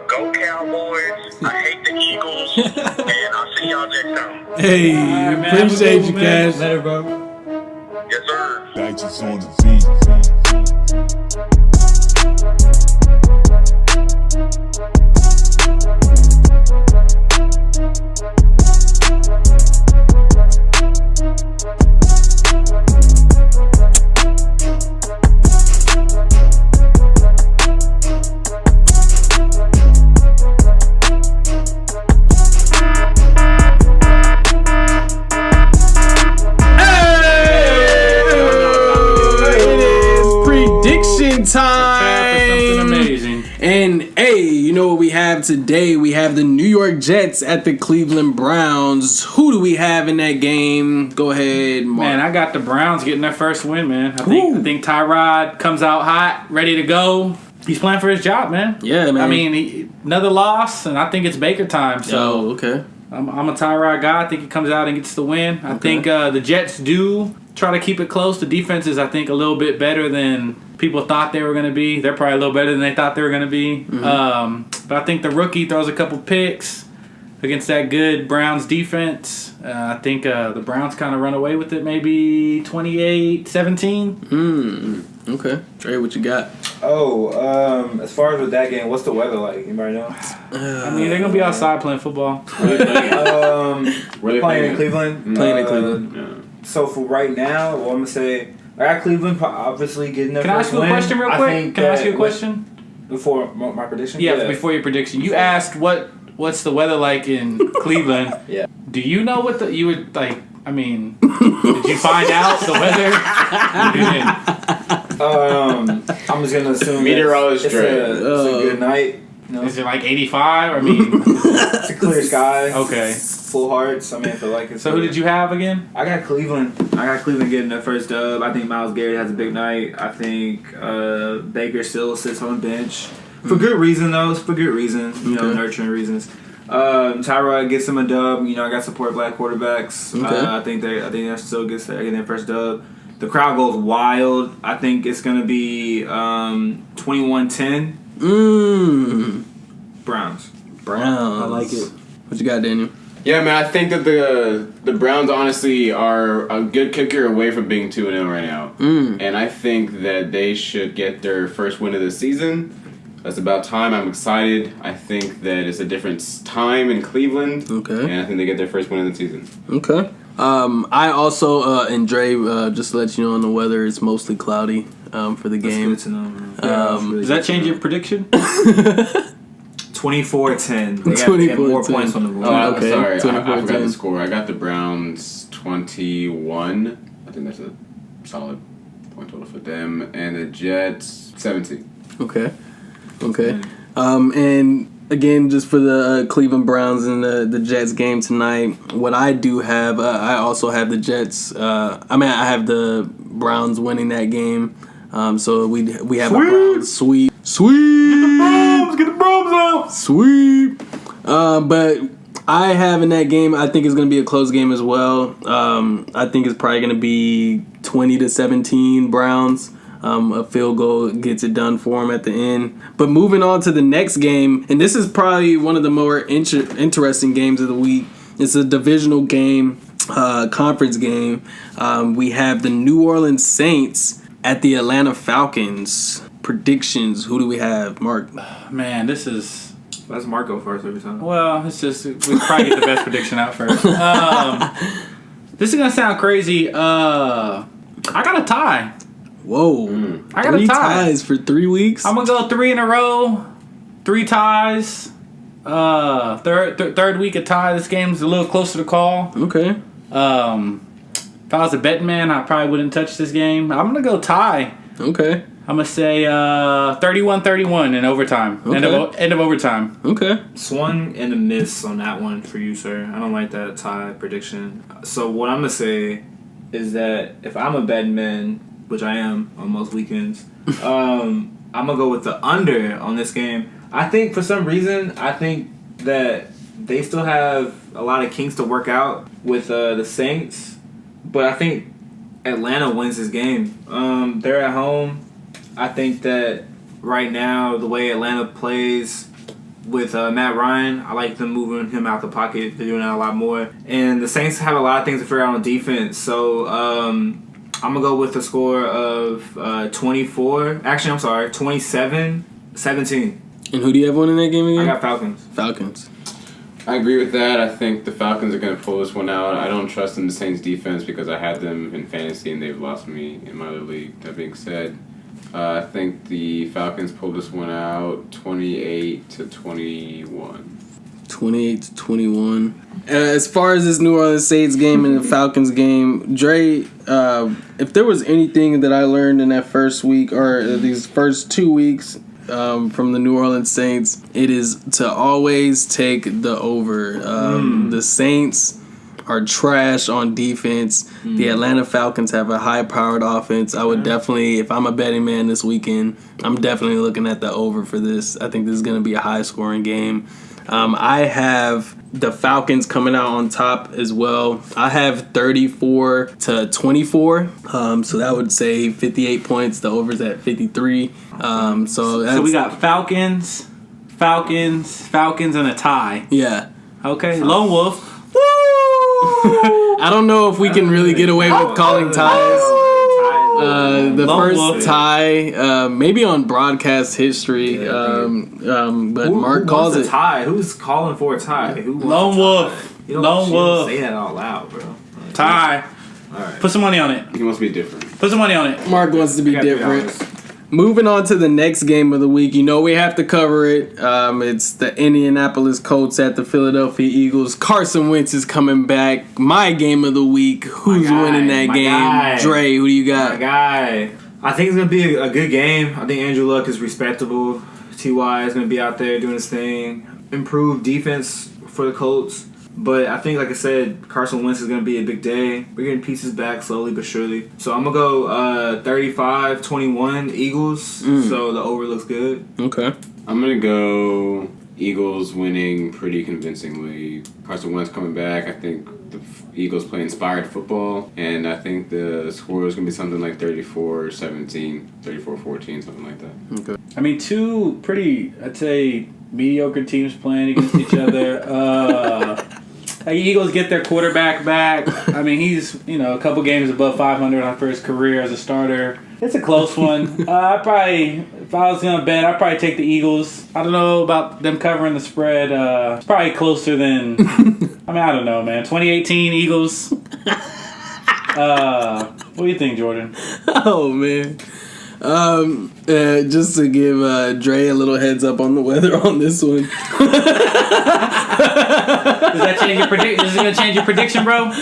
Go Cowboys. I hate the Eagles. And I'll see y'all next time. Hey, right, appreciate you, Cash. Later, bro. Yes, sir. Digits on the beat. for something amazing. And hey, you know what we have today? We have the New York Jets at the Cleveland Browns. Who do we have in that game? Go ahead, Mark. Man, I got the Browns getting their first win, man. I think Tyrod comes out hot, ready to go. He's playing for his job, man. Yeah, man. I mean, another loss, and I think it's Baker time. So okay. I'm a Tyrod guy. I think he comes out and gets the win. I think the Jets do try to keep it close. The defense is, I think, a little bit better than people thought they were going to be. They're probably a little better than they thought they were going to be. But I think the rookie throws a couple picks against that good Browns defense. I think the Browns kind of run away with it, maybe 28-17. Okay. Trey, what you got? As far as with that game, what's the weather like? Anybody know? I mean, they're going to be outside playing football. Playing in Cleveland. Playing in Cleveland. So for right now, well, I'm going to say, I got Cleveland obviously getting their first win. Can I ask you a question real quick? Can I ask you a question? Before my prediction? Yeah, before your prediction. You asked what's the weather like in Cleveland. Yeah. Do you know what you would like? I mean, did you find out the weather? I'm just gonna assume meteorologist. It's a good night. No. Is it like 85? I mean, it's a clear sky. Okay. Full hearts. I mean, I feel like it's. So who did you have again? I got Cleveland. Getting their first dub. I think Myles Garrett has a big night. I think Baker still sits on the bench for good reason though. For good reason, nurturing reasons. Tyrod gets him a dub. I got support black quarterbacks. Okay. I think that still gets getting their first dub. The crowd goes wild. I think it's gonna be 21-10. Browns. I like it. What you got, Daniel? Yeah, man, I think that the Browns honestly are a good kicker away from being 2-0 right now. And I think that they should get their first win of the season. That's about time. I'm excited. I think that it's a different time in Cleveland. Okay. And I think they get their first win of the season. Okay. I also, and Dre, just to let you know on the weather, it's mostly cloudy for the game. That's good to know, man. Does that change your prediction? 24-10. They got more points on the board. Oh, okay. Sorry, I forgot the score. I got the Browns 21. I think that's a solid point total for them. And the Jets 17. Okay. And again, just for the Cleveland Browns and the Jets game tonight, what I do have, I also have the Jets. I have the Browns winning that game. So we have a Browns sweep. Get the Browns out. Sweep. But I have in that game, I think it's going to be a close game as well. I think it's probably going to be 20-17 Browns. A field goal gets it done for them at the end. But moving on to the next game, and this is probably one of the more interesting games of the week. It's a divisional game, conference game. We have the New Orleans Saints at the Atlanta Falcons. Predictions. Who do we have? Mark. Man, this is... Let's Mark go first every time. Well, it's just... We probably get the best prediction out first. This is going to sound crazy. I got a tie. Whoa. I got 3 a tie. ties for 3 weeks? I'm going to go 3 in a row. 3 ties. Third week of tie. This game's a little closer to call. Okay. If I was a betting man, I probably wouldn't touch this game. I'm going to go tie. Okay. I'm going to say 31-31 in overtime. Okay. End of overtime. Okay. Swung and a miss on that one for you, sir. I don't like that tie prediction. So what I'm going to say is that if I'm a betting man, which I am on most weekends, I'm going to go with the under on this game. I think for some reason, that they still have a lot of kinks to work out with the Saints, but I think Atlanta wins this game. They're at home. I think that right now, the way Atlanta plays with Matt Ryan, I like them moving him out the pocket. They're doing that a lot more. And the Saints have a lot of things to figure out on defense. So I'm going to go with a score of 27-17. And who do you have winning that game again? I got Falcons. Falcons. I agree with that. I think the Falcons are going to pull this one out. I don't trust in the Saints defense because I had them in fantasy and they've lost me in my other league. That being said, I think the Falcons pull this one out 28-21. 28-21. As far as this New Orleans Saints game and the Falcons game, Dre, if there was anything that I learned in that first week or these first 2 weeks from the New Orleans Saints, it is to always take the over. The Saints are trash on defense. The Atlanta Falcons have a high-powered offense. I would definitely, if I'm a betting man this weekend, I'm definitely looking at the over for this. I think this is going to be a high-scoring game. I have the Falcons coming out on top as well. I have 34-24. So that would say 58 points. The over's at 53. So we got Falcons, and a tie. Yeah. Okay. Lone Wolf. I don't know if we can really get away with calling ties. The first tie, maybe on broadcast history, but Mark calls it tie. Who's calling for a tie? Lone Wolf. Lone Wolf. Say that out loud, bro. Tie. All right. Put some money on it. He wants to be different. Put some money on it. Mark wants to be different. Moving on to the next game of the week, you know we have to cover it. It's the Indianapolis Colts at the Philadelphia Eagles. Carson Wentz is coming back. My game of the week. Who's winning that game? Dre, who do you got? My guy. I think it's going to be a good game. I think Andrew Luck is respectable. T.Y. is going to be out there doing his thing. Improved defense for the Colts. But I think, like I said, Carson Wentz is going to be a big day. We're getting pieces back slowly but surely. So I'm going to go 35-21 Eagles. So the over looks good. Okay. I'm going to go Eagles winning pretty convincingly. Carson Wentz coming back. I think the Eagles play inspired football. And I think the score is going to be something like 34-17, 34-14, something like that. Okay. I mean, two pretty, I'd say, mediocre teams playing against each other. The Eagles get their quarterback back. I mean, he's, a couple games above 500 for his career as a starter. It's a close one. If I was going to bet, I'd probably take the Eagles. I don't know about them covering the spread. It's probably closer than, I don't know, man. 2018 Eagles. What do you think, Jordan? Oh, man. Just to give Dre a little heads up on the weather on this one. Does that change your prediction? Is it going to change your prediction, bro?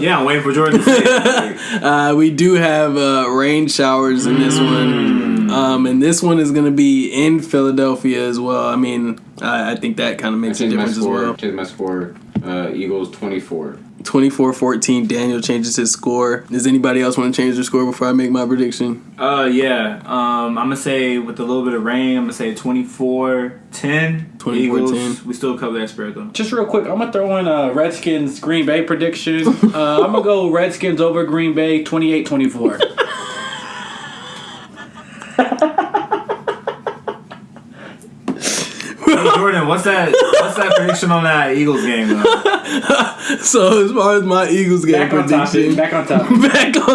Yeah, I'm waiting for Jordan to say it. We do have rain showers in this one. And this one is going to be in Philadelphia as well. I mean, I think that kind of makes a difference as well. Change my score. Eagles 24. 24-14. Daniel changes his score. Does anybody else want to change their score before I make my prediction? Yeah. I'm going to say, with a little bit of rain, I'm going to say 24-10. 24-10. Eagles, we still cover that spread, though. Just real quick, I'm going to throw in a Redskins Green Bay prediction. I'm going to go Redskins over Green Bay 28-24. Hey, Jordan, what's that prediction on that Eagles game, though? So as far as my Eagles game prediction, back on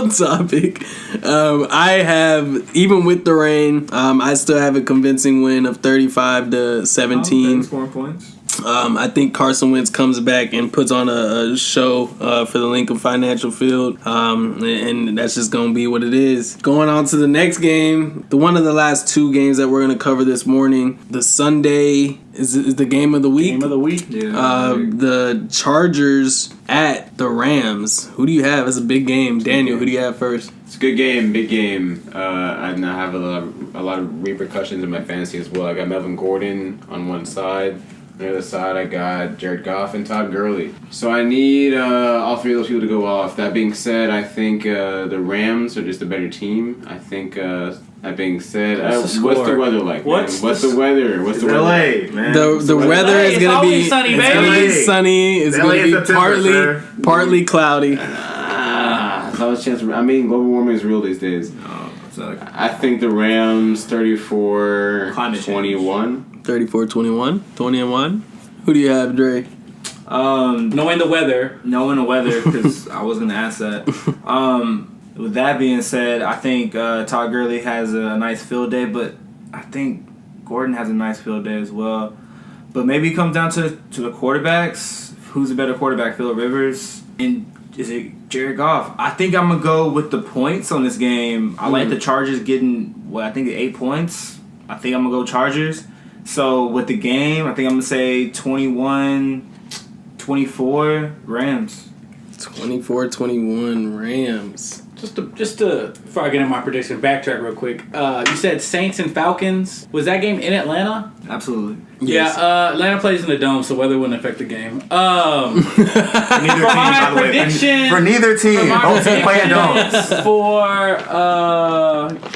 topic. I have, even with the rain, I still have a convincing win of 35-17. Scoring points. I think Carson Wentz comes back and puts on a show for the Lincoln Financial Field, and that's just going to be what it is. Going on to the next game, one of the last two games that we're going to cover this morning, the Sunday is the game of the week. Game of the week? Yeah. The Chargers at the Rams. Who do you have? It's a big game. Daniel, who do you have first? It's a good game, big game. I now have a lot of repercussions in my fantasy as well. I got Melvin Gordon on one side. On the other side, I got Jared Goff and Todd Gurley. So I need all three of those people to go off. That being said, I think the Rams are just a better team. I think, that being said, what's the weather like, man? What's the weather? What's the weather? LA, man. The weather is going to be sunny, it's baby. going to be sunny. It's going to be partly cloudy. Global warming is real these days. I think the Rams 34-21. 34-21, 20-1. Who do you have, Dre? Knowing the weather, because I was going to ask that. With that being said, I think Todd Gurley has a nice field day, but I think Gordon has a nice field day as well. But maybe it comes down to the quarterbacks. Who's a better quarterback, Phillip Rivers? And is it Jared Goff? I think I'm going to go with the points on this game. I like the Chargers getting, 8 points. I think I'm going to go Chargers. So with the game, I think I'm gonna say 21-24 Rams. 24-21 Rams. Just to before I get in my prediction, backtrack real quick. You said Saints and Falcons. Was that game in Atlanta? Absolutely. Yes. Yeah, Atlanta plays in the dome, so weather wouldn't affect the game. For neither my prediction, for neither team, both teams play in domes. For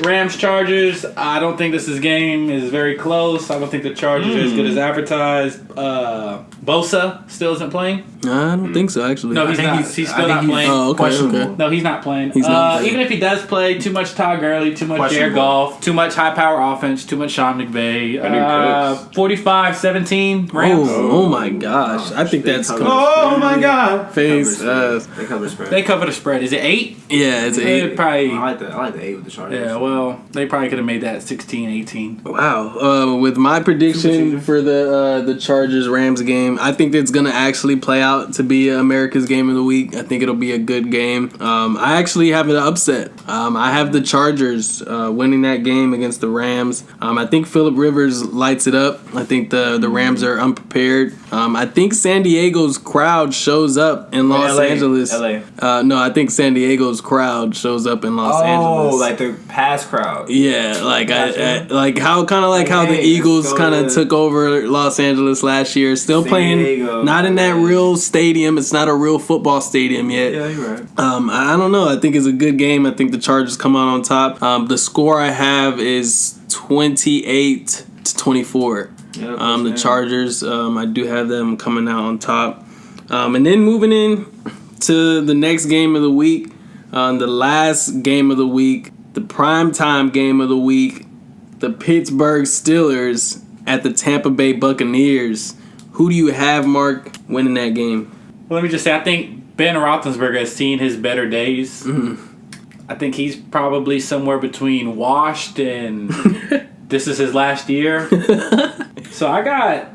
Rams Chargers, I don't think this game is very close. I don't think the Chargers are as good as advertised. Bosa still isn't playing. I don't think so, actually. No, he's not. He's still not playing. Oh, okay. No, he's not playing. He's not playing. Even if he does play, too much Todd Gurley, too much Jared Goff, too much high power offense, too much Sean McVay. 45-17 Rams. Oh my gosh. I think that's Oh my god. face. They cover the spread. They cover the spread. Is it 8? Yeah, it's 8. Probably. I like the 8 with the Chargers. Yeah, well, they probably could have made that 16-18. Wow. With my prediction for the Chargers Rams game, I think it's gonna actually play out to be America's game of the week. I think it'll be a good game. I actually have an upset. I have the Chargers winning that game against the Rams. I think Phillip Rivers lights it up. I think the Rams are unprepared. I think San Diego's crowd shows up in Los Angeles. LA. No, I think San Diego's crowd shows up in Los Angeles. Oh, like the past crowd. Yeah, like I like how the Eagles kind of took over Los Angeles last year. Still playing, not in that real stadium. It's not a real football stadium yet. Yeah, you're right. I don't know. I think it's a good game. I think the Chargers come out on top. The score I have is 28-24. The Chargers. I do have them coming out on top. And then moving in to the next game of the week, the last game of the week, the primetime game of the week, the Pittsburgh Steelers at the Tampa Bay Buccaneers. Who do you have, Mark, winning that game? Well, let me just say, I think Ben Roethlisberger has seen his better days. Mm-hmm. I think he's probably somewhere between washed and this is his last year. So I got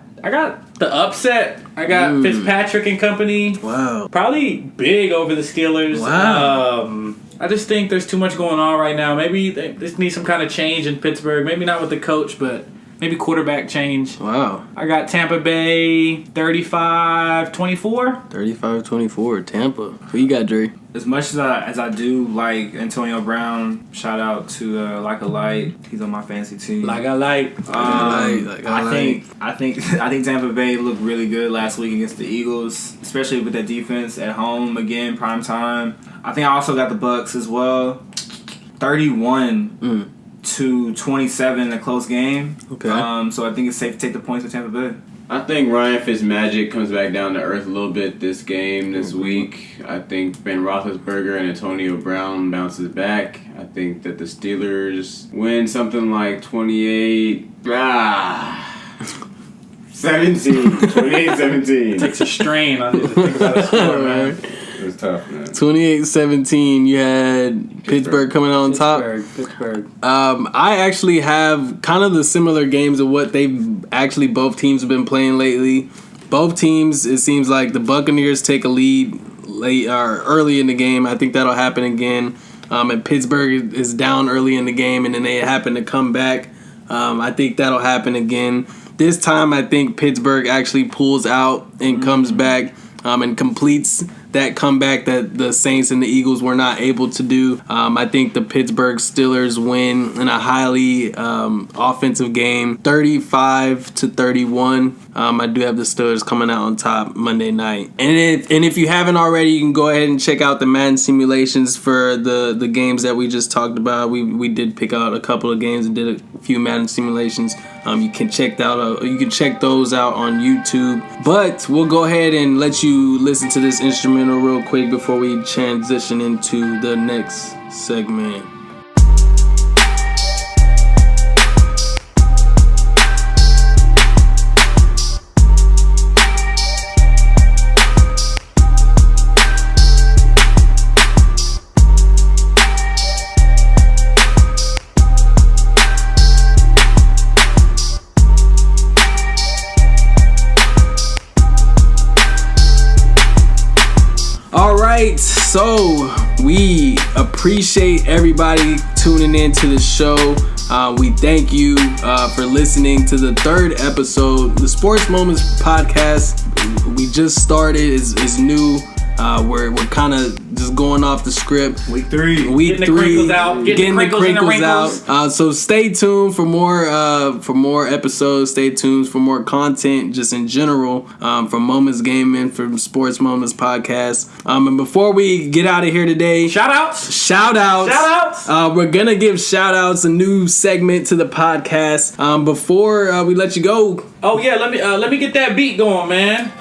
the upset. I got Fitzpatrick and company. Wow. Probably big over the Steelers. Wow. I just think there's too much going on right now. Maybe they just need some kind of change in Pittsburgh. Maybe not with the coach, but maybe quarterback change. Wow. I got Tampa Bay 35-24. 35-24, Tampa. Who you got, Dre? As much as I do like Antonio Brown, shout out to Like a Light. He's on my fantasy team. Like I like. I think Tampa Bay looked really good last week against the Eagles, especially with their defense at home again, prime time. I think I also got the Bucks as well. 31-27 in a close game. Okay. So I think it's safe to take the points with Tampa Bay. I think Ryan Fitzmagic comes back down to earth a little bit this week. I think Ben Roethlisberger and Antonio Brown bounces back. I think that the Steelers win something like 28-17. Takes a strain on you to think about a score, man. It was tough, man. 28-17. You had Pittsburgh coming out on top. Pittsburgh. I actually have kind of the similar games of what both teams have been playing lately. Both teams, it seems like the Buccaneers take a lead late or early in the game. I think that'll happen again. And Pittsburgh is down early in the game, and then they happen to come back. I think that'll happen again. This time, I think Pittsburgh actually pulls out and comes back and completes that comeback that the Saints and the Eagles were not able to do. I think the Pittsburgh Steelers win in a highly offensive game, 35-31. I do have the Steelers coming out on top Monday night. And if you haven't already, you can go ahead and check out the Madden simulations for the games that we just talked about. We did pick out a couple of games and did a few Madden simulations. You can check those out on YouTube. But we'll go ahead and let you listen to this instrumental real quick before we transition into the next segment. So we appreciate everybody tuning in to the show. We thank you for listening to the third episode. The Sports Moments podcast, we just started, is new. We're kind of just going off the script. Week 3. Week Getting 3. Getting the crinkles out. So stay tuned for more episodes. Stay tuned for more content just in general from Moments Gaming, from Sports Moments Podcast. And before we get out of here today, shout outs. We're gonna give shout outs, a new segment to the podcast. Before we let you go. Oh yeah, let me get that beat going, man.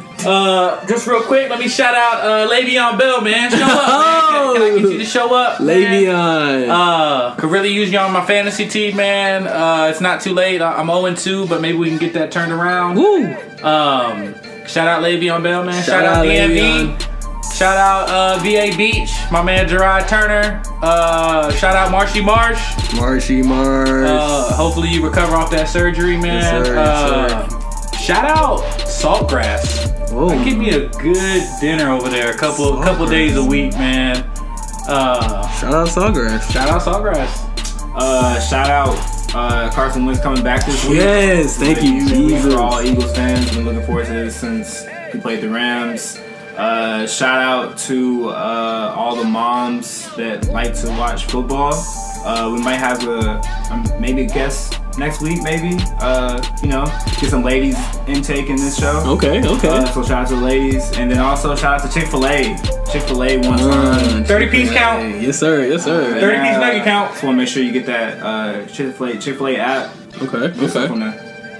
Just real quick, let me shout out Le'Veon Bell, man. Show up, man. Can I get you to show up, Le'Veon? Could really use you on my fantasy team, man. It's not too late. I'm 0-2, but maybe we can get that turned around. Woo! Shout out Le'Veon Bell, man. Shout out DMV. Shout out VA Beach, my man Gerard Turner. Shout out Marshy Marsh. Hopefully you recover off that surgery, man. Yes, sir. Shout out Saltgrass. Give me a good dinner over there a couple days a week, man. Shout out Saltgrass. Shout out Carson Wentz coming back this week. Yes, thank you. For all Eagles fans, been looking forward to this since he played the Rams. Shout out to all the moms that like to watch football. We might have maybe a guest next week, maybe. Get some ladies intake in this show. Okay. So shout out to the ladies, and then also shout out to Chick-fil-A. Chick-fil-A one time. 30-piece count. Yes, sir. 30-piece nugget count. Just want to make sure you get that Chick-fil-A app. Okay.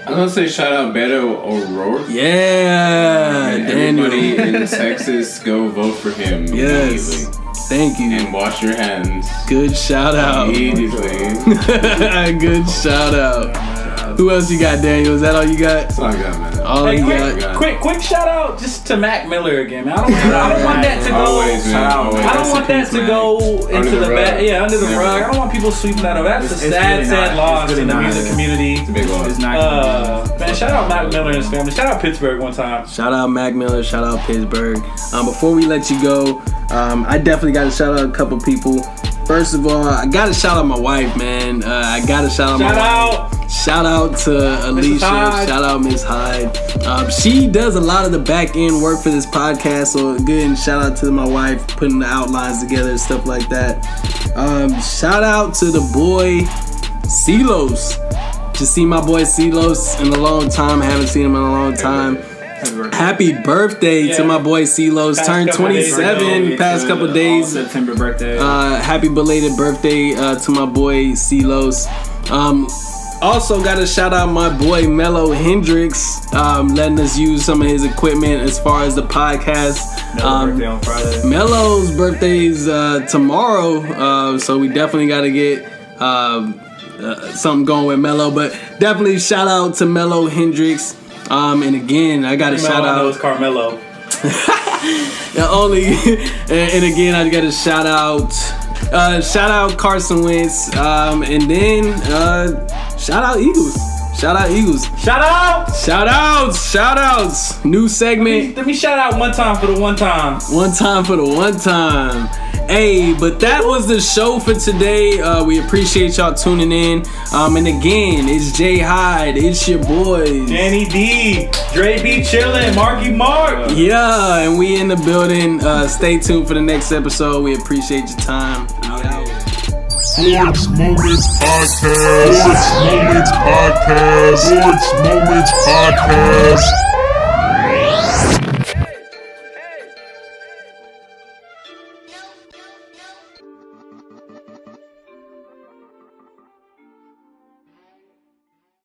I'm gonna say shout out Beto O'Rourke. Yeah, everybody in Texas, go vote for him. Yes. Immediately. Thank you. And wash your hands. Good shout out. Immediately. Good shout out. Who else you got, Daniel? Is that all you got? That's all I got, man. All you got. Quick shout out just to Mac Miller again, man. I don't want that to go. Always, man. I don't want that to go into the back. Yeah, under the rug. I don't want people sweeping that over. That's a sad loss in the music community. It's a big loss. Man, shout out Mac Miller and his family. Shout out Pittsburgh one time. Shout out Mac Miller. Shout out Pittsburgh. Before we let you go, I definitely got to shout out a couple people. First of all, I gotta shout out my wife, man. I gotta shout out my wife. Shout out to Alicia. Shout out Miss Hyde. She does a lot of the back end work for this podcast. So again, shout out to my wife putting the outlines together and stuff like that. Shout out to the boy Silos. Just see my boy Silos in a long time. I haven't seen him in a long time. Happy birthday to my boy Silos. Turned 27 past couple days. September birthday. Happy belated birthday to my boy Silos. Also got to shout out my boy Mello Hendricks, letting us use some of his equipment as far as the podcast. Birthday on Friday. Mello's birthday's tomorrow, so we definitely got to get something going with Mello. But definitely shout out to Mello Hendricks. And again, I got to shout out. I know it's Carmelo. And again, I got to shout out Carson Wentz. And then shout out Eagles. Shout outs. New segment. Let me shout out one time for the one time. Hey, but that was the show for today. We appreciate y'all tuning in. And again, it's Jay Hyde. It's your boys. Danny D. Dre B. Chillin'. Marky Mark. Yeah, and we in the building. Stay tuned for the next episode. We appreciate your time. Sports Moments Podcast.